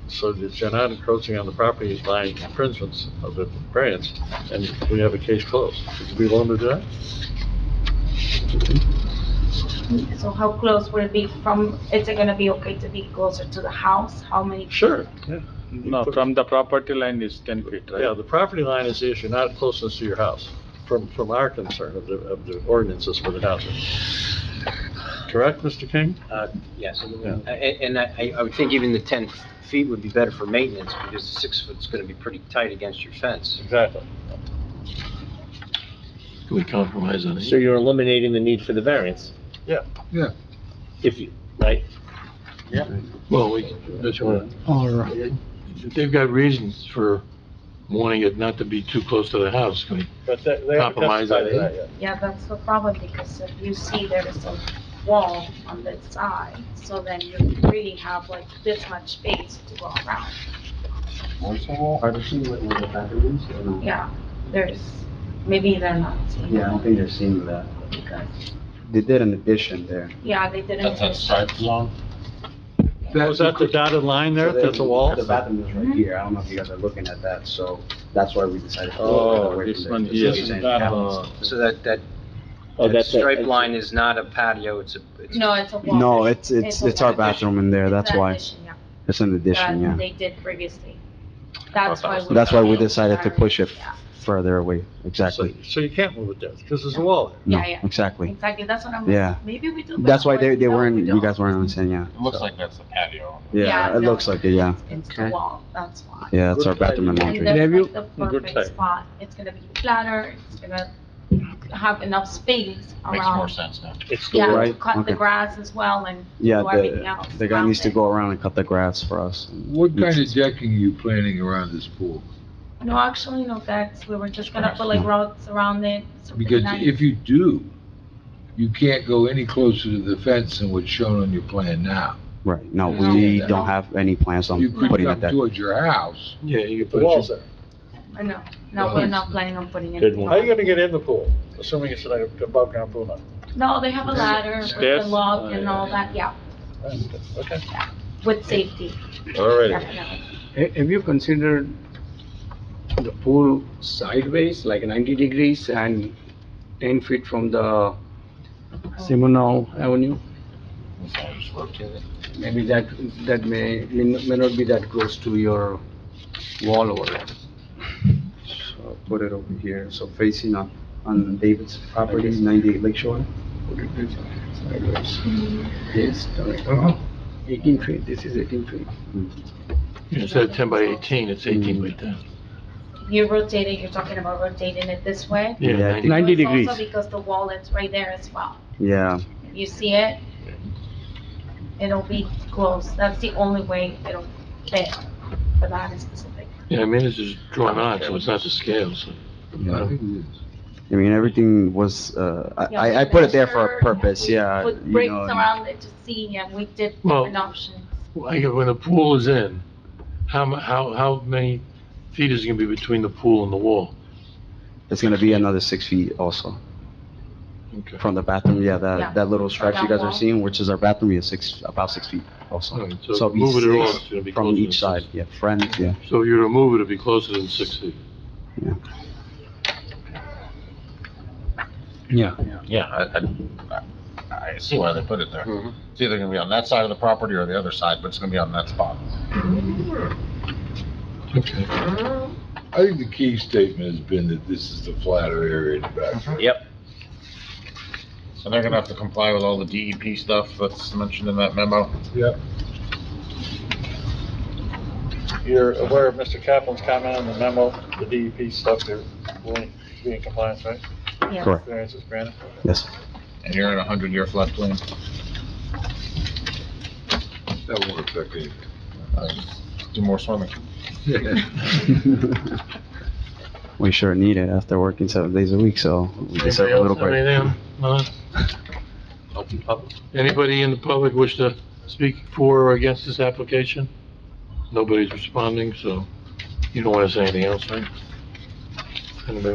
so that you're not encroaching on the property by infringements of the variance, and we have a case closed. Would you be willing to do that? So how close would it be from, is it gonna be okay to be closer to the house? How many? Sure, yeah. No, from the property line is 10 feet, right? Yeah, the property line is the issue, not closeness to your house, from our concern of the ordinances for the housing. Correct, Mr. King? Yes, Yeah. and I would think even the 10 feet would be better for maintenance, because the 6 foot's gonna be pretty tight against your fence. Exactly. Can we compromise on So it? you're eliminating the need for the variance? Yeah. Yeah. If you, right? Well, that's what, they've got reasons for wanting it not to be too close to the house. Can we But they haven't Compromise on testified to that yet. Yeah, that's the problem, because if you see there is a wall on this side, so then you really have like this much space to go around. Yeah, there's, maybe they're not seeing. Yeah, I don't think they're seeing that. They did an addition there. Yeah, they didn't. That's a stripe zone? Was that the dotted line there? That's a wall? The bathroom is right here. I don't know if you guys are looking at that, so that's why we decided to. Oh, this one here. So that Oh, that's a- stripe line is not a patio, it's No, it's a wall. No, it's a our wall. bathroom in there, that's It's an why. addition, yeah. It's an addition, That yeah. they did previously. That's why. That's why we decided to Sorry. push it Yeah. further away, exactly. So you can't move it there, because there's a wall there. No, Yeah, yeah. exactly. Exactly, that's what I'm. Yeah. Maybe we do. That's why they No, weren't, we you don't. guys weren't understanding, yeah. It looks like that's the patio. Yeah, Yeah, it no. looks like it, yeah. It's the Okay. wall, that's why. Yeah, that's our Good bathroom and idea. And laundry. that's like the Good perfect side. spot. It's gonna be flatter, it's gonna have enough space Makes more around. sense now. It's the Yeah, right, to cut the okay. grass as well and Yeah, do everything else. the guy around needs to it. go around and cut the grass for us. What kind of decking are you planning around this pool? No, actually, no decks. We were just gonna put like rods around it. Something Because nice. if you do, you can't go any closer to the fence than what's shown on your plan now. Right, no, No. we don't have any plans on You could putting a come deck. towards your house. Yeah, you The put walls your, there. I know. No, we're not planning on putting it. good How one. are you gonna get in the pool, assuming it's like a above ground pool now? No, they have a ladder with the Stairs? lock and all that, yeah, Okay, with safety, alrighty. definitely. Have you considered the pool sideways, like 90 degrees and 10 feet from the Seminole Avenue? Maybe that may not be that close to your wall over there. So put it over here, so facing on David's property, 98 Lakeshore. Put it this sideways. Yes, correct. 18 feet, this is 18 feet. instead of 10 by 18, it's 18 by 10. You rotate it, you're talking about rotating it this way? Yeah, Yeah, 90. 90 It's degrees. Also because the wall is right there as well. Yeah, If you see it, it'll be close. That's the only way it'll fit for that in specific. Yeah, I mean, this is drawn on, so it's not to scale, so. I think it is. I mean, everything was, Yeah, I we put it there for a measured, purpose, yeah, Put you bricks know. around it to see, and we did Well- different options. Like, when the pool is in, how many feet is it gonna be between the pool and the wall? It's gonna be another 6 feet also. Okay. From the bathroom, yeah, Yeah. that little stretch you That guys are wall. seeing, which is our bathroom, is about 6 feet All also. right, So so it'll be move it all, six it's gonna be from closer each than side, six. yeah, front, yeah. So if you were to move it, it'd be closer than 6 feet. Yeah. Yeah, I see why they put it there. It's either gonna be on that side of the property or the other side, but it's gonna be on that spot. Okay. I think the key statement has been that this is the flatter area in the back. Yep. So they're gonna have to comply with all the DEP stuff that's mentioned in that memo. Yep. You're aware of Mr. Kaplan's comment on the memo, the DEP stuff, you're willing to be in compliance, right? Yeah. Correct, Variance is granted? yes. And you're in a 100-year floodplain. That won't affect anything. Do more swimming. We sure need it after working 7 days a week, so we deserve a little break. Anything else? Anybody in the public wish to speak for or against this application? Nobody's responding, so you don't wanna say anything else, right? Somebody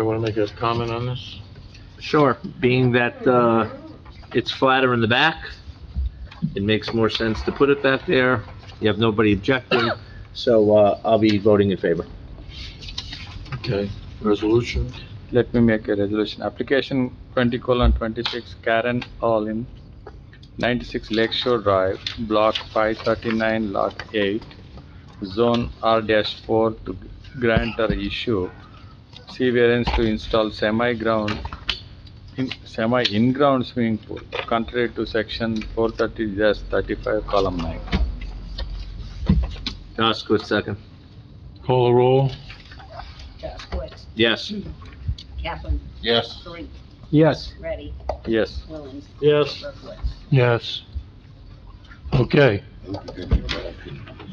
wanna make a comment on this? Sure, being that, it's flatter in the back, it makes more sense to put it back there. You have nobody objecting, so, I'll be voting in favor. Okay, resolution? Let me make a resolution. Application 20:26 Karen Allin, 96 Lakeshore Drive, Block 539, Lot 8, Zone R-4 to grant or issue C variance to install semi-in-ground swimming pool, contrary to section 430-35, column 9. Jaskowitz, second. Call the roll? Jaskowitz, Yes. Kaplan, Yes. Kareem, Yes. Ready, Yes. Williams, Yes. Berkowitz. Yes. Okay.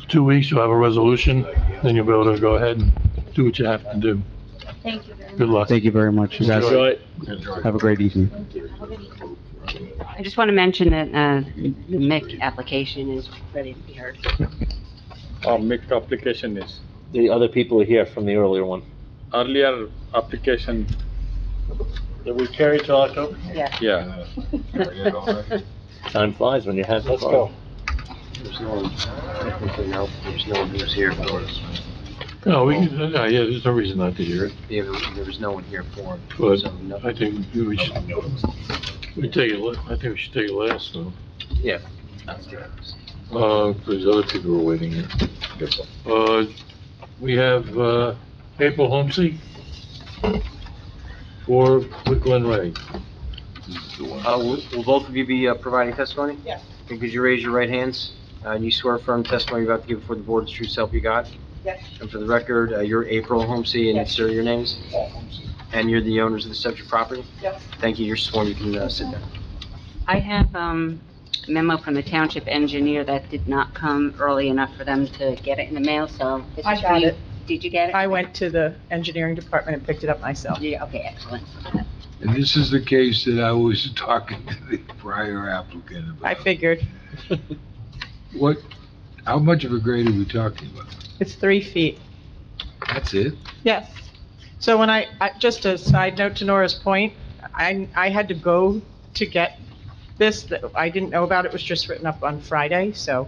2 weeks, you'll have a resolution, then you'll be able to go ahead and do what you have to do. Thank you very much. Good luck. Thank you very much, you guys. Enjoy it. Have a great evening. Have a good evening. I just want to mention that, the MIC application is ready to be heard. Mixed application is, The other people are here from the earlier one. earlier application, Did we carry till October? Yeah. yeah. Time flies when you're having Let's fun. go. There's no one, technically, no, there's no one who's here for us. No, no, yeah, there's no reason not to hear it, Yeah, there was no one here for him. but So, no- I think we should, I think we should take it last, so. Yeah. That's different. There's other people who are waiting here. We have, April Homsey for Glen Ray. Will both of you be providing testimony? Yes. Could you raise your right hands? And you swear firm testimony you're about to give before the board is true self you got? Yes. And for the record, you're April Homsey, and Yes. sir, your names? And you're the owners of the subject property? Yes. Thank you, you're sworn, you can sit down. I have, memo from the township engineer that did not come early enough for them to get it in the mail, so this I is for got you. it. Did you get it? I went to the engineering department and picked it up myself. Yeah, okay, excellent. And this is the case that I was talking to the prior applicant about. I figured. What, how much of a grade are we talking about? It's 3 feet. That's it? Yes. So when just a side note to Nora's point, I had to go to get this, that I didn't know about, it was just written up on Friday, so,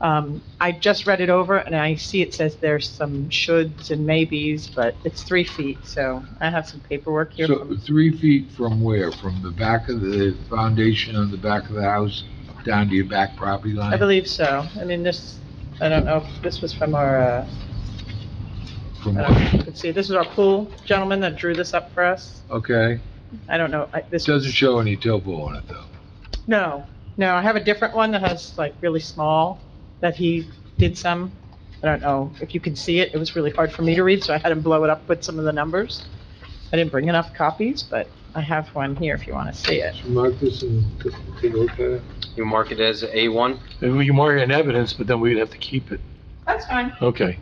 I just read it over and I see it says there's some shoulds and maybes, but it's 3 feet, so I have some paperwork here. So 3 feet from where? From the back of the foundation on the back of the house down to your back property line? I believe so. I mean, I don't know if this was from our, From I don't know if what? you can see, this is our pool gentleman that drew this up for us. Okay. I don't know, this. Doesn't show any topo on it, though. No, I have a different one that has like really small, that he did some. I don't know if you can see it, it was really hard for me to read, so I had him blow it up with some of the numbers. I didn't bring enough copies, but I have one here if you want to see it. Mark this and take a look at it. You mark it as A1? Maybe we can mark it in evidence, but then we'd have to keep it. That's fine. Okay.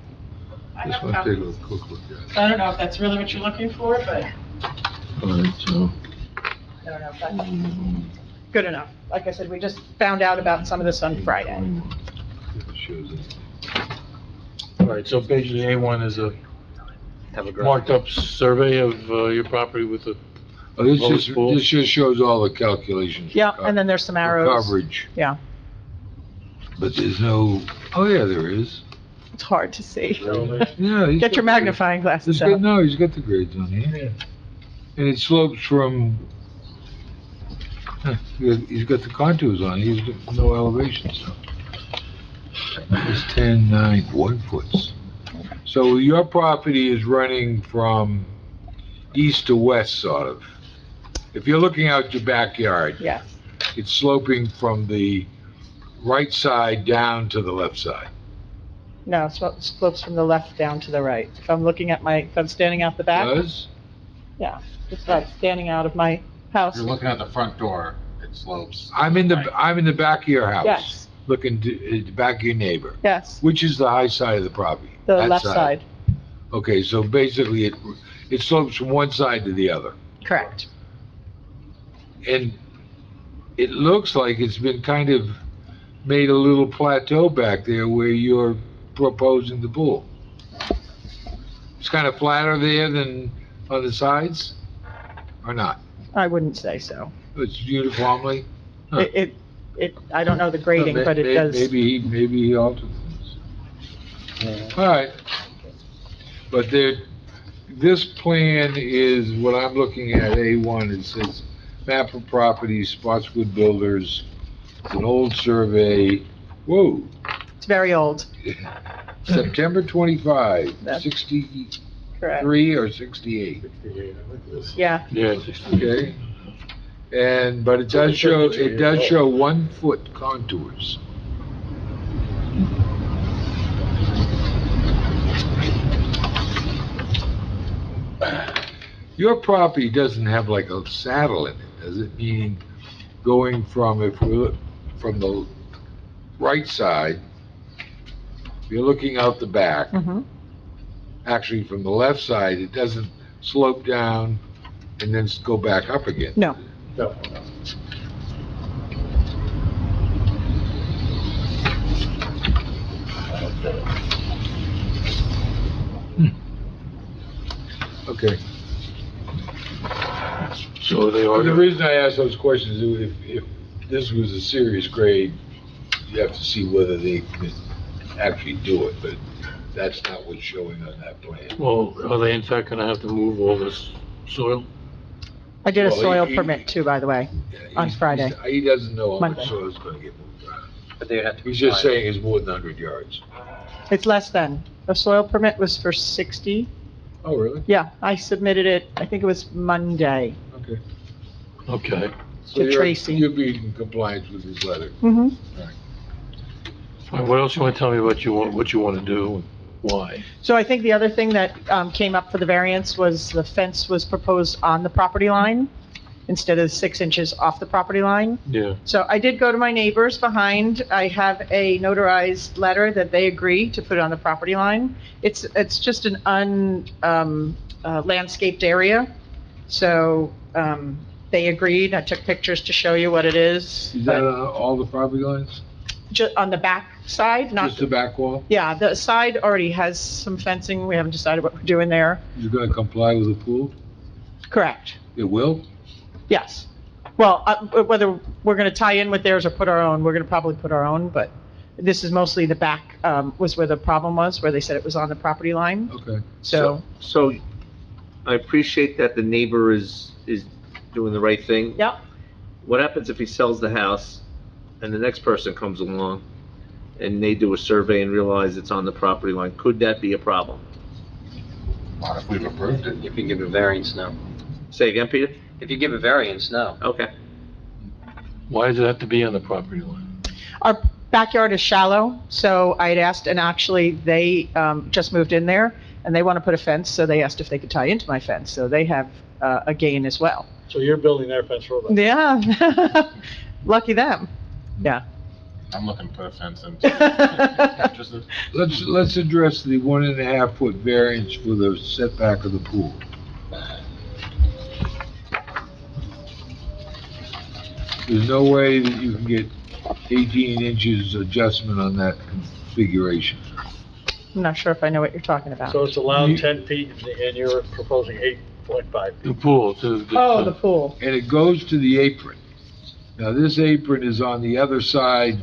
I Just have want to take a copies. quick look at it. I don't know if that's really what you're looking for, but All right, so, I don't know if that's good enough. Like I said, we just found out about some of this on Friday. It shows it. all right, so basically A1 is a Have a great. marked up survey of your property with the, Oh, this Lowest just, pool. this just shows all the calculations. for Yeah, co- and then there's some for arrows. Coverage, Yeah, but there's no, oh yeah, there is. it's hard to see. Yeah. he's Get your got magnifying the- glasses he's got- out. No, he's got the grades on here. And it slopes from, he's got the contours on, he's got no elevation, so. It's 10, 9, 1 foot. So your property is running from east to west, sort of. If you're looking out your backyard, Yes, it's sloping from the right side down to the left side. no, it slopes from the left down to the right. If I'm looking at if I'm standing out the back, Does? yeah, it's like standing out of my If house. you're looking at the front door, it slopes. I'm in the back of your house. Yes, Looking to the back of your neighbor. yes, Which is the high side of the property? the That left side, Okay, so basically it slopes from one side to the other. correct. And it looks like it's been kind of made a little plateau back there where you're proposing the pool. It's kind of flatter there than on the sides, or not? I wouldn't say so. It's uniformly? Huh. I don't know the grading, Well, but it does. Maybe he altered things. All right. But this plan is, what I'm looking at, A1, it says map of properties, Spotswood Builders, it's an old survey, whoa, It's very old, September 25, That's 63 correct. or 68, Yeah, yeah, okay? But it does show 1 foot contours. Your property doesn't have like a saddle in it, does it? Meaning going from, if we look from the right side, you're looking out the back. mhm. Actually, from the left side, it doesn't slope down and then go back up again. No. No. Okay. so they Well, the are, reason I ask those questions is if this was a serious grade, you have to see whether they can actually do it, but that's not what's showing on that plan. well, are they in fact gonna have to move all this soil? I did a Well, soil he- permit too, by the way, on Friday. He doesn't know how Monday. much soil's gonna get moved around. But they have to. He's just comply. saying it's more than 100 yards. It's less than. The soil permit was for 60. Oh, really? Yeah, I submitted it, I think it was Monday, Okay. Okay, So to you're- Tracy. You'll be in compliance with his letter. Mm-hmm. all right, what else you wanna tell me about what you wanna do? Why? So I think the other thing that came up for the variance was the fence was proposed on the property line instead of 6 inches off the property line. Yeah. So I did go to my neighbors behind. I have a notarized letter that they agree to put on the property line. It's just an landscaped area. So they agreed. I took pictures to show you what it is. Is that on all the property lines? Just on the back side, not, Just the back wall? yeah, the side already has some fencing. We haven't decided what we're doing there. You're gonna comply with the pool? Correct. It will? Yes. Well, whether we're going to tie in with theirs or put our own, we're going to probably put our own, but this is mostly the back, was where the problem was, where they said it was on the property line. Okay. So, So I appreciate that the neighbor is doing the right thing. yeah, What happens if he sells the house and the next person comes along and they do a survey and realize it's on the property line? Could that be a problem? Not if we've approved it. If you give a variance, no. Say again, Peter? If you give a variance, no. Okay. Why does it have to be on the property line? our backyard is shallow, so I had asked, and actually, they just moved in there, and they want to put a fence, so they asked if they could tie into my fence, so they have a gain as well. So you're building their fence for them? Yeah, lucky them, yeah. I'm looking to put a fence in. Just a- Let's address the 1.5 foot variance for the setback of the pool. There's no way that you can get 18 inches adjustment on that configuration. I'm not sure if I know what you're talking about. So it's allowed 10 feet and you're proposing 8.5 The feet? pool, Oh, the pool. And it goes to the apron. Now, this apron is on the other side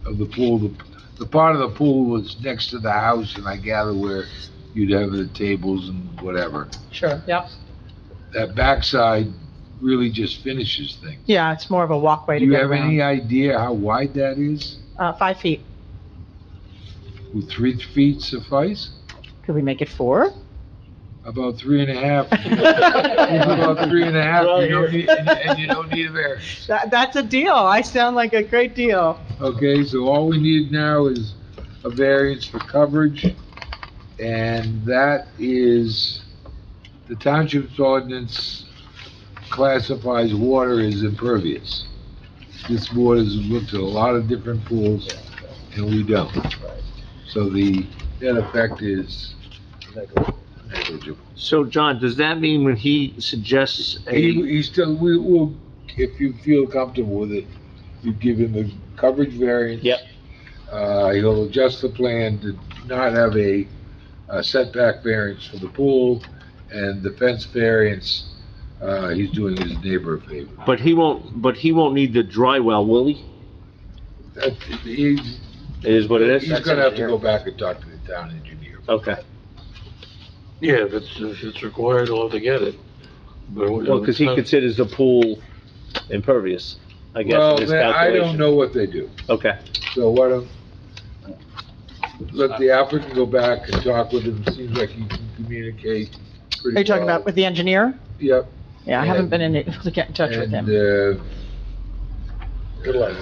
of the pool. The part of the pool was next to the house, and I gather where you'd have the tables and whatever. Sure, yep. That backside really just finishes things. Yeah, it's more of a walkway Do to you get have any around. idea how wide that is? 5 feet. Would 3 feet suffice? Could we make it 4? About 3.5. About 3.5, you don't need, and you don't need a variance. That's a deal. I sound like a great deal. Okay, so all we need now is a variance for coverage, and that is, the township's ordinance classifies water as impervious. This board has looked at a lot of different pools, and we don't. So the net effect is negligible. So, John, does that mean when he suggests He still, we will, if you feel comfortable with it, you give him a coverage variance. Yep. He'll adjust the plan to not have a setback variance for the pool, and the fence variance, he's doing his neighbor a favor. But he won't need the dry well, will he? He's, It is what it is? he's gonna have to go back and talk to the town engineer. Okay. Yeah, if it's required, he'll have to get it. But Well, because he considers the pool impervious, I guess, Well, in his I don't calculation. know what they do, Okay. so why don't, let the applicant go back and talk with him, seems like he can communicate pretty well. Are you talking about with the engineer? Yep. Yeah, I haven't been able to get in touch with him. And,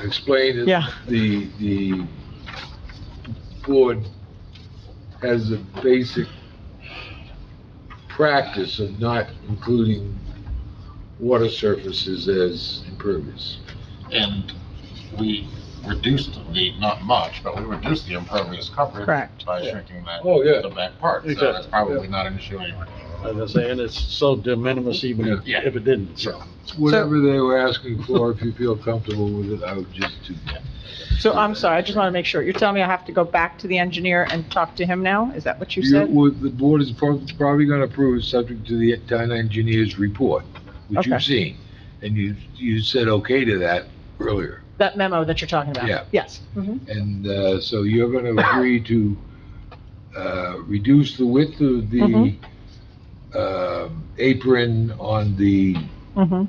explain that Yeah. the board has a basic practice of not including water surfaces as impervious. And we reduced not much, but we reduced the impervious coverage. Correct. By shrinking that, Oh, yeah. the back part, so Exactly. that's probably not an issue anyway. As I say, and it's so de minimis even if Yeah. it didn't, so. Whatever they were asking for, if you feel comfortable with it, I would just do that. So I'm sorry, I just want to make sure. You're telling me I have to go back to the engineer and talk to him now? Is that what you said? The board is probably gonna approve it subject to the town engineer's report, which you've Okay. seen. And you said okay to that earlier. That memo that you're talking about? Yeah. Yes. Mhm. And, so you're gonna agree to, reduce the width of the, apron on the Mhm.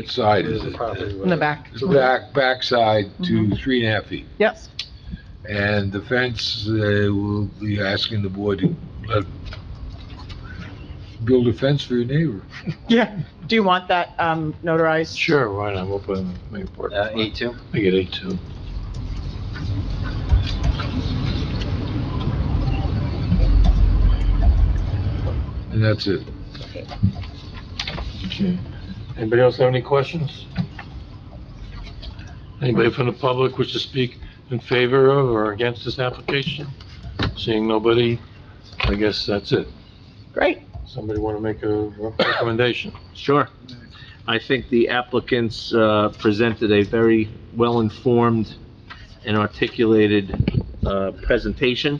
side, is it? In the back. The backside to 3.5 feet. Yes. And the fence, will be asking the board to build a fence for your neighbor. Yeah. Do you want that notarized? Sure, why not, we'll put in the report. A2? I get 8 too. And that's it. Okay. Anybody else have any questions? Anybody from the public wish to speak in favor of or against this application? Seeing nobody, I guess that's it. Great. Somebody want to make a recommendation? Sure. I think the applicants presented a very well-informed and articulated presentation,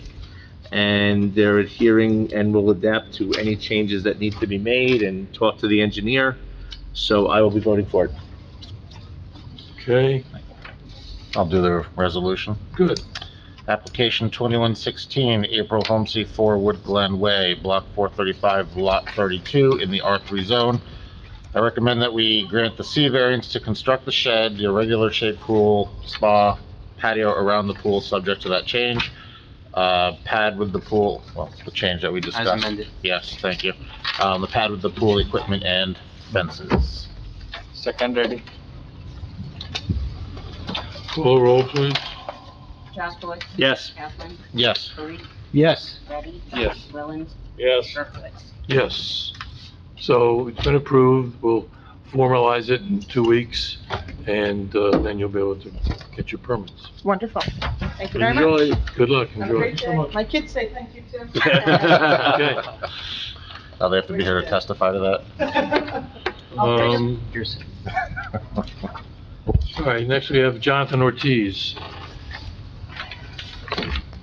and they're adhering and will adapt to any changes that need to be made and talk to the engineer, so I will be voting for it. Okay, I'll do the resolution. good. Application 2116, April Home C4 Wood Glen Way, Block 435, Lot 32, in the R3 zone. I recommend that we grant the C variance to construct the shed, the irregular shaped pool, spa, patio around the pool, subject to that change. Pad with the pool, well, the change that we discussed. As amended. Yes, thank you. The pad with the pool equipment and fences. Second ready. Call roll, please. Josh Boyd? Yes. Kaplan? Yes. Parikh? Yes. Ready? Yes. Willens? Yes. Berkowitz? Yes. So it's been approved. We'll formalize it in 2 weeks, and then you'll be able to get your permits. Wonderful. Thank you very much. Enjoy. Good luck, Have a enjoy. great day. My kids say thank you too. Okay. Oh, they have to be here to testify to that? Here's, All right, next we have Jonathan Ortiz,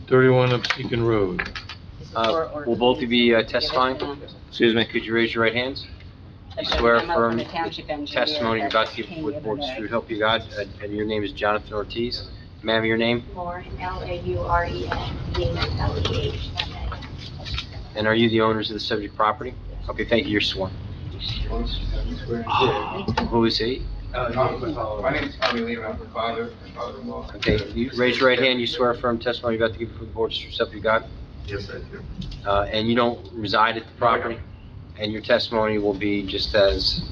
31 Upseekin Road. will both of you be testifying? Excuse me, could you raise your right hands? You swear affirm the testimony you're about to give before the board is true to help you God, and your name is Jonathan Ortiz. Ma'am, your name? Lauren, Lauren, Leah. And are you the owners of the subject property? Okay, thank you, you're sworn. Who is he? My name is Tommy Lee, I'm her father and father-in-law. Okay, you raise your right hand, you swear affirm testimony you're about to give before the board is true to help you God? Yes, I do. And you don't reside at the property? And your testimony will be just as,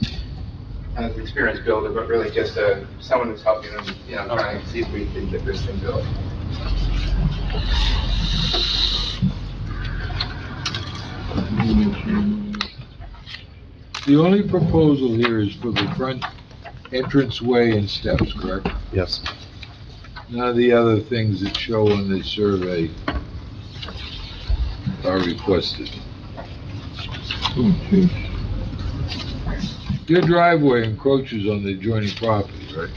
As an experienced builder, but really just someone who's helping them, trying to see if we can get this thing built. The only proposal here is for the front entranceway and steps, correct? Yes. None of the other things that show on this survey are requested. Your driveway encroaches on the adjoining property, right?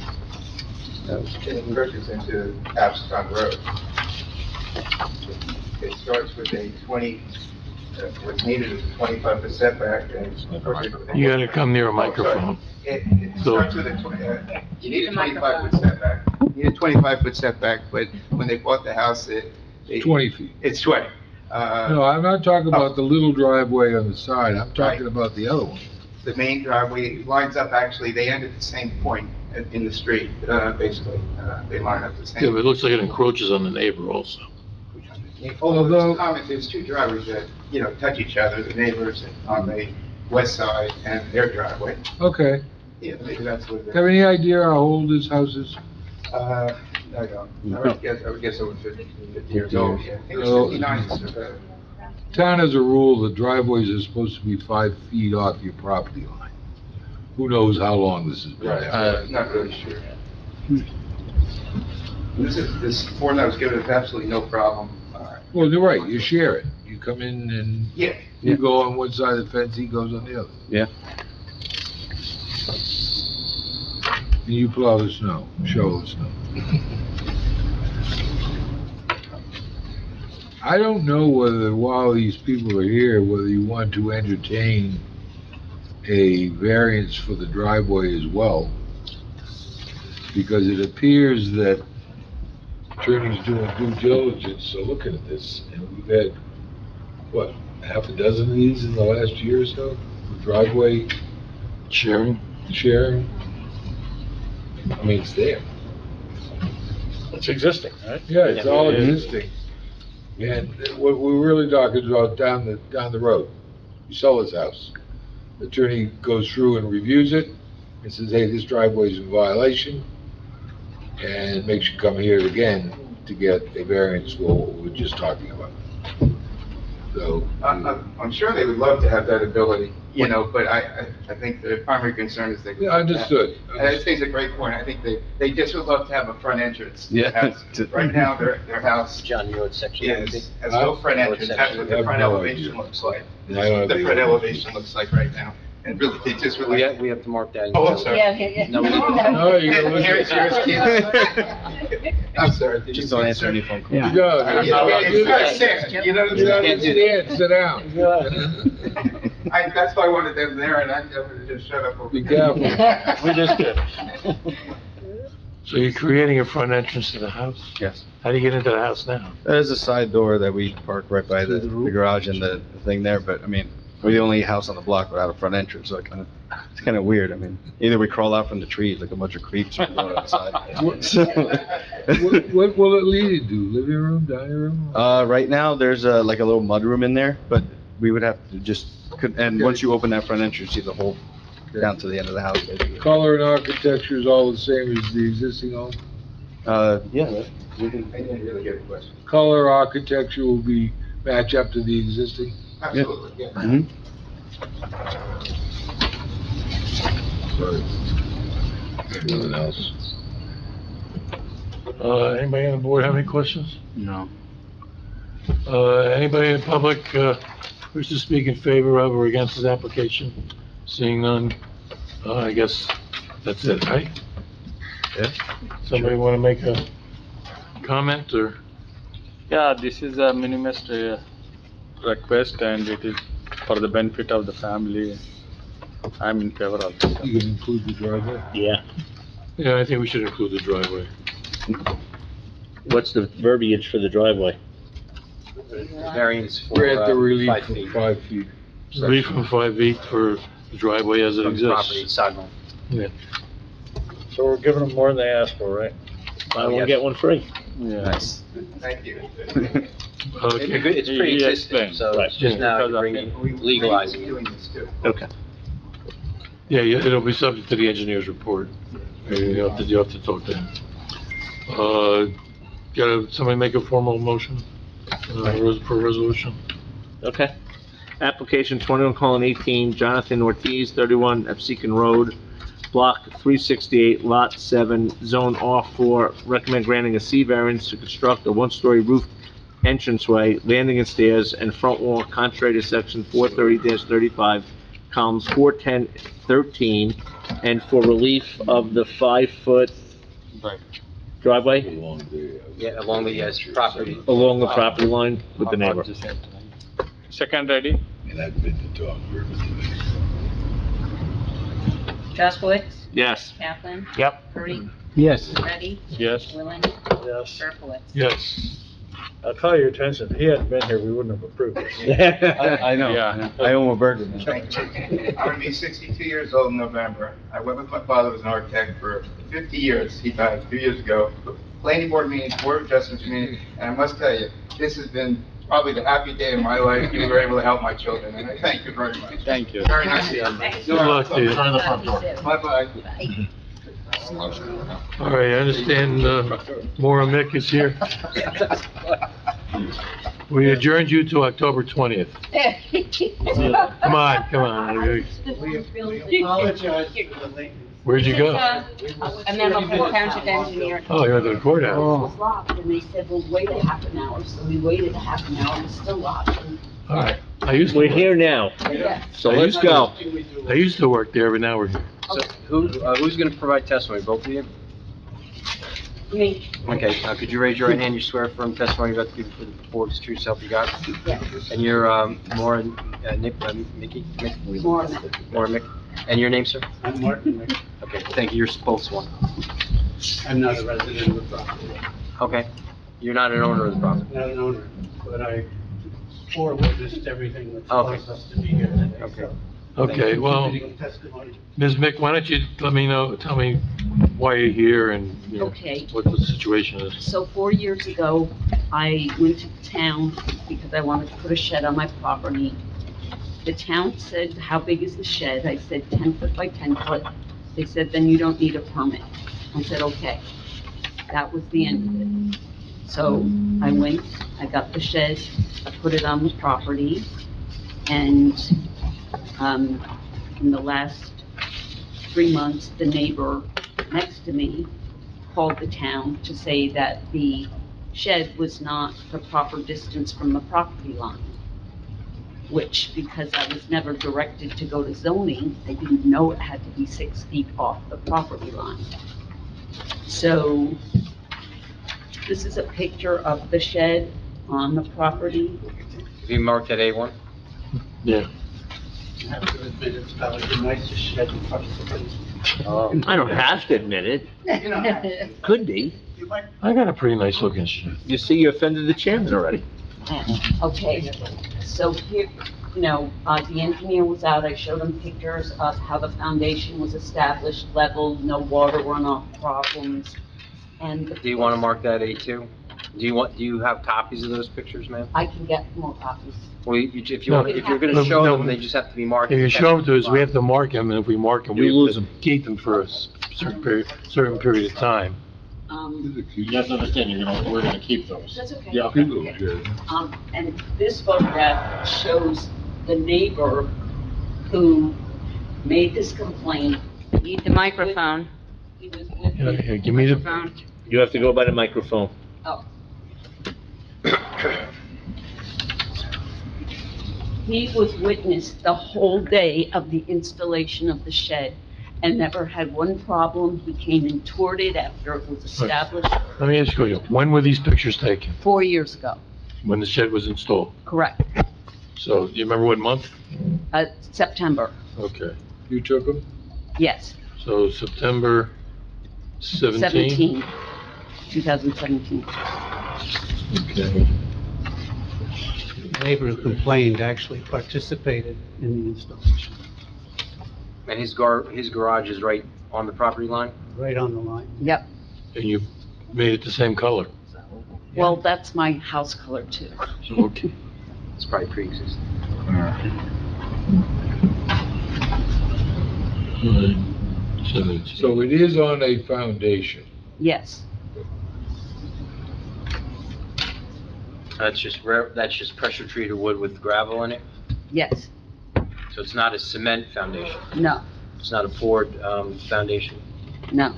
It encroaches into Abscon Road. It starts with a 20, what's needed is a 25-foot setback, and You gotta come near a microphone. It So- starts with you need a 25-foot setback. You need a 25-foot setback, but when they bought the house, they 20 feet. It's 20. No, I'm not talking about the little driveway on the side, I'm talking about the other one. The main driveway lines up, actually, they end at the same point in the street, basically. They line up the same. Yeah, but it looks like it encroaches on the neighbor also. Although, there's two driveways that, touch each other, the neighbors on the west side and their driveway. Okay. Yeah, maybe that's what it Have any idea how old this house is? I don't. I would guess over 50 years old, yeah. I think it's 59 is better. Town has a rule that driveways are supposed to be 5 feet off your property line. Who knows how long this has been there? Not really sure. This form that was given is absolutely no problem. Well, you're right, you share it. You come in and Yeah. you go on one side of the fence, he goes on the other. Yeah. And you plow the snow, shovel the snow. I don't know whether, while these people are here, whether you want to entertain a variance for the driveway as well. Because it appears that attorney's doing due diligence, so looking at this, and we've had, what, half a dozen of these in the last year or so? Driveway sharing? I mean, it's there. It's existing, right? Yeah, it's Yeah. all existing. And what we're really talking about down the road. You sell this house. The attorney goes through and reviews it and says, hey, this driveway's in violation. And makes you come here again to get a variance for what we're just talking about. so. I'm sure they would love to have that ability, but I think the primary concern is they. Yeah, understood. And I think it's a great point. I think they just would love to have a front entrance. to the house. Right now, their house John, you know what section? has no front entrance. That's what the front elevation looks like. That's what the front elevation looks like right now. And really, they just really. We have to mark that. Oh, I'm sorry. No, we- No, you gotta look Here's at yours, kid. I'm sorry. Just don't answer any phone calls. You go. It's not sad, you know what I'm saying? Stand, sit down. That's why I wanted them there, and I wanted to just shut up. Be careful. We just did. So you're creating a front entrance to the house? Yes. How do you get into the house now? There's a side door that we park right by the garage and the thing there, but I mean, we're the only house on the block without a front entrance, so it's kind of weird. I mean, either we crawl out from the trees like a bunch of creeps or we go outside. What will it lead you to? Living room, dining room? Right now, there's like a little mudroom in there, but we would have to and once you open that front entrance, you see the whole down to the end of the house, basically. Color and architecture is all the same as the existing home? Yeah. I didn't really get a question. Color, architecture will be, match up to the existing? Absolutely, yeah. Mhm. Nothing else. Anybody on the board have any questions? No. Anybody in the public, wish to speak in favor of or against this application? Seeing none, I guess that's it, right? Yeah. Somebody want to make a comment, or? Yeah, this is a minimalist request and it is for the benefit of the family. I'm in favor of this. You can include the driveway? Yeah. Yeah, I think we should include the driveway. What's the verbiage for the driveway? Variance for, Grant the relief 5 for feet. 5 feet. Relief from 5 feet for the driveway as it From the property, exists. sidewalk. Yeah. So we're giving them more than they asked for, right? Buy one, get one free. Yeah. Nice. Thank you. Okay. It's pre-existing, explained. so Right. it's just now Because of legalizing it. Doing this too. Okay. Yeah, it'll be subject to the engineer's report. You have to talk to him. Somebody make a formal motion, for resolution? Okay. Application 21:18, Jonathan Ortiz, 31 Absecon Road, Block 368, Lot 7, Zone R4. Recommend granting a C variance to construct a one-story roof entranceway, landing and stairs, and front wall contrary to section 430-35, columns 410, 13, and for relief of the 5-foot driveway Yeah, along the property. along the property line with the neighbor. Second ready? And I've been to talk to her. Jaskowitz? Yes. Kaplan? Yep. Parikh? Yes. Ready? Yes. Willing? Yes. Berkowitz? Yes. I'll call your attention, if he hadn't been here, we wouldn't have approved this. I know. Yeah. I own a burger. Thank you. I'm gonna be 62 years old in November. I went with my father, who was an architect for 50 years. He died 2 years ago. Planning board meetings, board adjustments meetings, and I must tell you, this has been probably the happy day of my life. You were able to help my children, and I thank you very much. Thank you. Very nice of you. Good luck to you. Turn the front door. Bye-bye. All right, I understand, Maura Mick is here. We adjourned you to October 20th. Come on. We apologize for the late. Where'd you go? A memo from the township engineer. Oh, you went to the courthouse. It was locked, and they said, well, wait a half an hour, so we waited a half an hour, and it's still locked. All right. We're here now, Yeah. so let's go. I used to work there, but now we're here. So who's gonna provide testimony, both of you? Me, Okay, could you raise your right hand, you swear firm testimony about to give for the board's true self you got? yes, And you're, Maura, Mickey? more. Maura Mick, and your name, sir? I'm Martin. Okay, thank you, you're both sworn. I'm not a resident of the property, Okay, you're not an owner of the property? not an owner, but I witnessed everything that Okay. caused us to be here today. Okay. so Okay, well, contributing testimony. Ms. Mick, why don't you tell me why you're here and, you know, Okay. what the situation is? So 4 years ago, I went to town because I wanted to put a shed on my property. The town said, how big is the shed? I said 10 foot by 10 foot. They said, then you don't need a permit. I said, okay. That was the end of it. So I went, I got the shed, I put it on the property, and, in the last 3 months, the neighbor next to me called the town to say that the shed was not the proper distance from the property line, which, because I was never directed to go to zoning, I didn't know it had to be 6 feet off the property line. So this is a picture of the shed on the property. Have you marked that A1? Yeah. I have to admit, it's probably the nicest shed in front of the place. I don't have to admit it. Could be. I got a pretty nice looking shed. You see, you offended the chairman already. Okay, so here, the engineer was out, I showed him pictures of how the foundation was established, leveled, no water runoff problems, and. Do you want to mark that A2? Do you have copies of those pictures, ma'am? I can get more copies. Well, if you're going No, to show no, them, they just have to be marked. If you show them to us, we have to mark them, and if we mark them, we You have lose to 'em. keep them for a certain period of time. You have to understand, we're gonna keep those. That's okay. Yeah, okay. And this photograph shows the neighbor who made this complaint. Need the microphone. He was with Yeah, me. yeah, give me the, Microphone. You have to go by the microphone. Oh. He was witness the whole day of the installation of the shed and never had one problem. He came and toured it after it was established let me ask you, when were these pictures taken? 4 years ago. When the shed was installed? Correct. So, do you remember what month? September, Okay, You took them? yes, so September 17? 2017. Okay. Neighbor who complained actually participated in the installation, And his garage is right on the property line? right on the line. Yep. And you made it the same color? Well, that's my house color too. Okay. It's probably pre-existing. So it is on a foundation. Yes, That's just pressure treated wood with gravel in it? yes, So it's not a cement foundation? no, It's not a poured, foundation? no.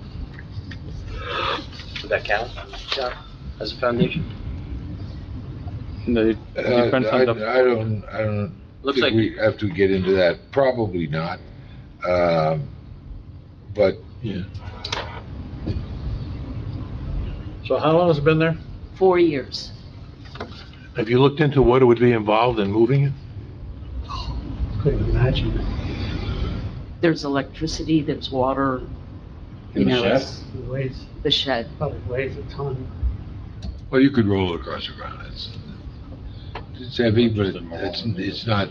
Would that count, John, as a foundation? No, it depends on the, I don't Looks think like, we have to get into that. Probably not. But Yeah. So how long has it been there? 4 years. Have you looked into what would be involved in moving it? Couldn't imagine it. There's electricity, there's water, In the shed? it's It weighs, the shed. probably weighs a ton. Well, you could roll it across the ground. It's heavy, but it's not,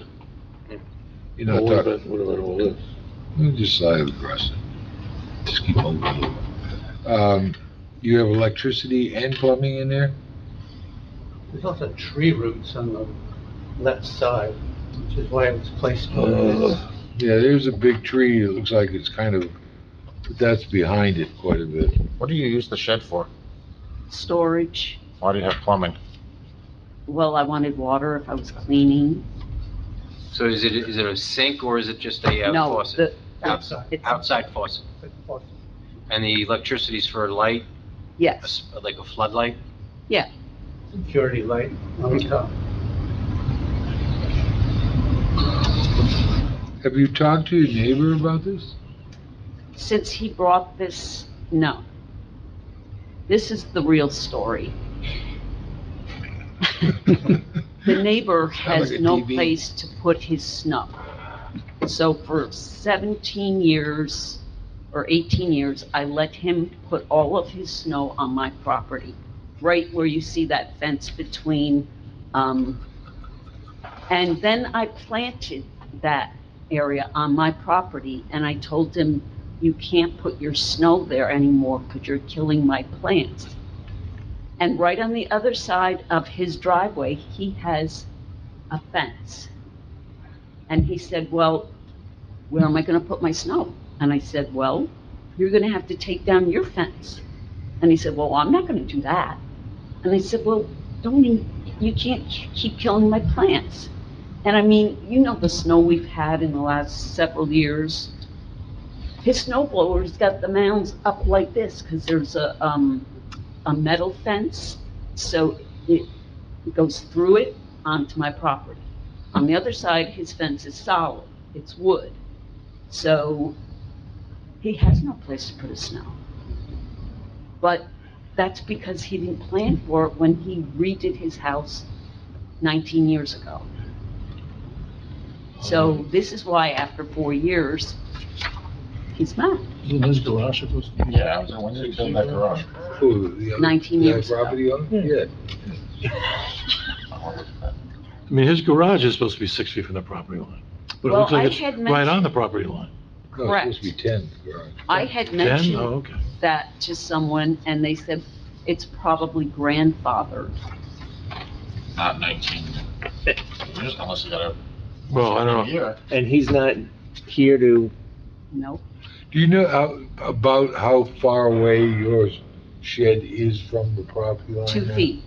you know, What about all this? you just slide it across it. Just keep moving. You have electricity and plumbing in there? There's also tree roots on the left side, which is why it was placed where it is. Yeah, there's a big tree. It looks like it's kind of, but that's behind it quite a bit. What do you use the shed for? Storage. Why do you have plumbing? Well, I wanted water if I was cleaning. so is it a sink or is it just a No, faucet? Outside. it's, Outside faucet? And the electricity's for light, yes, like a floodlight? yeah. Security light on top. Have you talked to your neighbor about this? Since he brought this, no. This is the real story. The neighbor has like a no TV. place to put his snow. So for 17 years or 18 years, I let him put all of his snow on my property, right where you see that fence between, and then I planted that area on my property, and I told him, you can't put your snow there anymore because you're killing my plants. And right on the other side of his driveway, he has a fence. And he said, well, where am I gonna put my snow? And I said, well, you're gonna have to take down your fence. And he said, well, I'm not gonna do that. And I said, well, don't you can't keep killing my plants. And I mean, you know the snow we've had in the last several years. His snow blower's got the mounds up like this because there's a metal fence, so it goes through it onto my property. On the other side, his fence is solid, it's wood. So he has no place to put his snow. But that's because he didn't plan for it when he redid his house 19 years ago. So this is why after 4 years, he's mad. Isn't his garage supposed to be? Yeah, I was like, when did he build that garage? 19 years ago. Property owner? Yeah. I mean, his garage is supposed to be 6 feet from the property line. But it Well, looks like I it's had right on mentioned- the property line. No, it's supposed to be 10, garage. I had 10? mentioned Oh, okay. that to someone, and they said it's probably grandfathered. Not 19. Unless you got a. Well, I don't know. Yeah. And he's not here to, No, Do you know about how far away your shed is from the property line? 2 now? feet,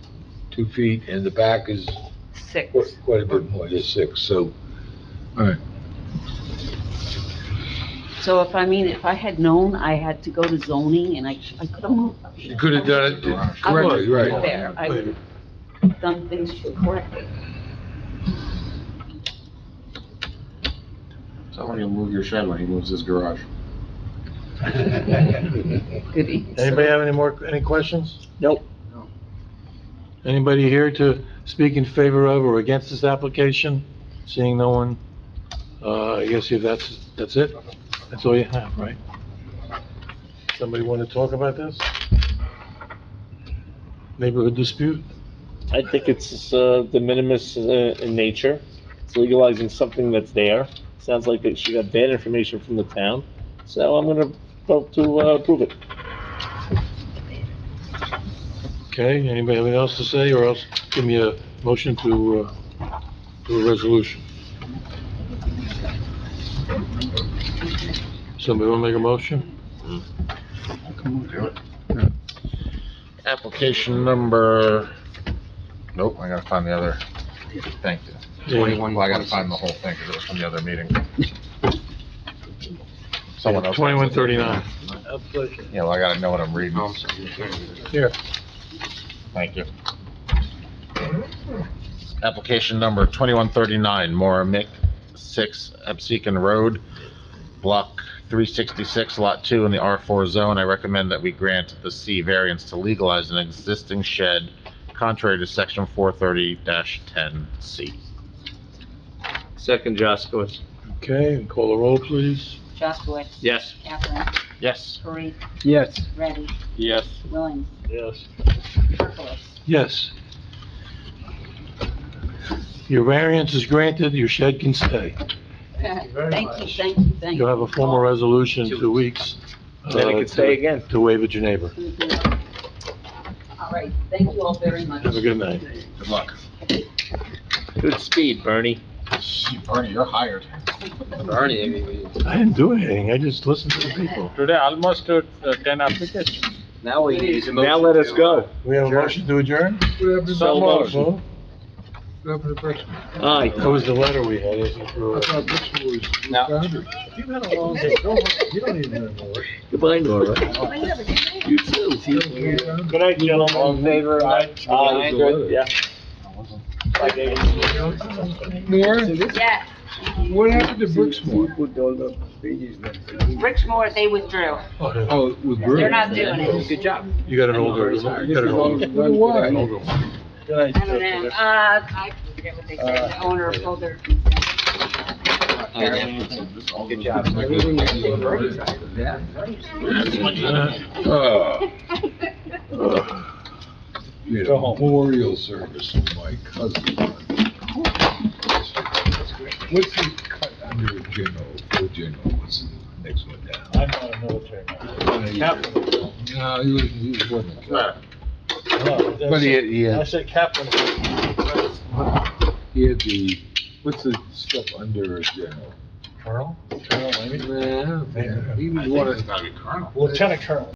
2 feet, and the back is 6. quite a bit more, just 6, so, all right. So if I had known I had to go to zoning and I could have moved. You could have done it I would correctly, have right? moved there. I would have done things correctly. So when you move your shed, when he moves his garage. Goody. Anybody have any questions? nope. Anybody here to speak in favor of or against this application? Seeing no one, I guess if that's it? That's all you have, right? Somebody want to talk about this? Neighborhood dispute? I think it's, de minimis, in nature. It's legalizing something that's there. Sounds like that she got bad information from the town, so I'm gonna vote to, approve it. Okay, anybody have anything else to say, or else give me a motion to do a resolution? Somebody want to make a motion? Do it. Application number, nope, I gotta find the other, thank you. 21. Well, I gotta find the whole thing, because it was from the other meeting. Someone else. 2139. Yeah, well, I gotta know what I'm reading. Here. Thank you. Application number 2139, Moramic 6, Absecon Road, Block 366, Lot 2 in the R4 zone. I recommend that we grant the C variance to legalize an existing shed contrary to Section 430-10C. Second, Jaskowitz. Okay, and call the roll, please. Jaskowitz. Yes. Kaplan. Yes. Parikh. Yes. Ready. Yes. Williams. Yes. Turkowitz. Yes. Your variance is granted, your shed can stay. Thank you. You'll have a formal resolution in 2 weeks. Then it can stay again. To waive at your neighbor. All right, thank you all very much. Have a good night. Good luck. Good speed, Bernie. Bernie, you're hired. Bernie, I didn't do anything, I just listened to the people. Today, almost 10 applications. now we need a motion. Now let us to, go. We have a motion to adjourn? What happened to So Brixmor? moved. What happened to Brixmor? Aye. That was the letter we had, isn't it? I thought Brixmor was Now- founded. You've had a long day, you don't even know. Goodbye, Nora. You too. Good night, gentlemen. All in favor? Aye. Aye, good, yeah. Nora, Yes, what happened to Brixmor? Brixmor, they withdrew. Oh, with Brix? They're not doing it. Good job. You got an older, you got an older. Why? An older one. I don't know, I forget what they said, the owner pulled their. Good job. We had a memorial service for my cousin. What's the cut under a general, full general, what's the next one down? I'm not a military man. No, he wasn't a captain. No, But he I had, said captain. he had the, what's the stuff under a general? Colonel? Colonel, maybe? Nah, man, he was one of, It's gotta be Colonel. Lieutenant colonel.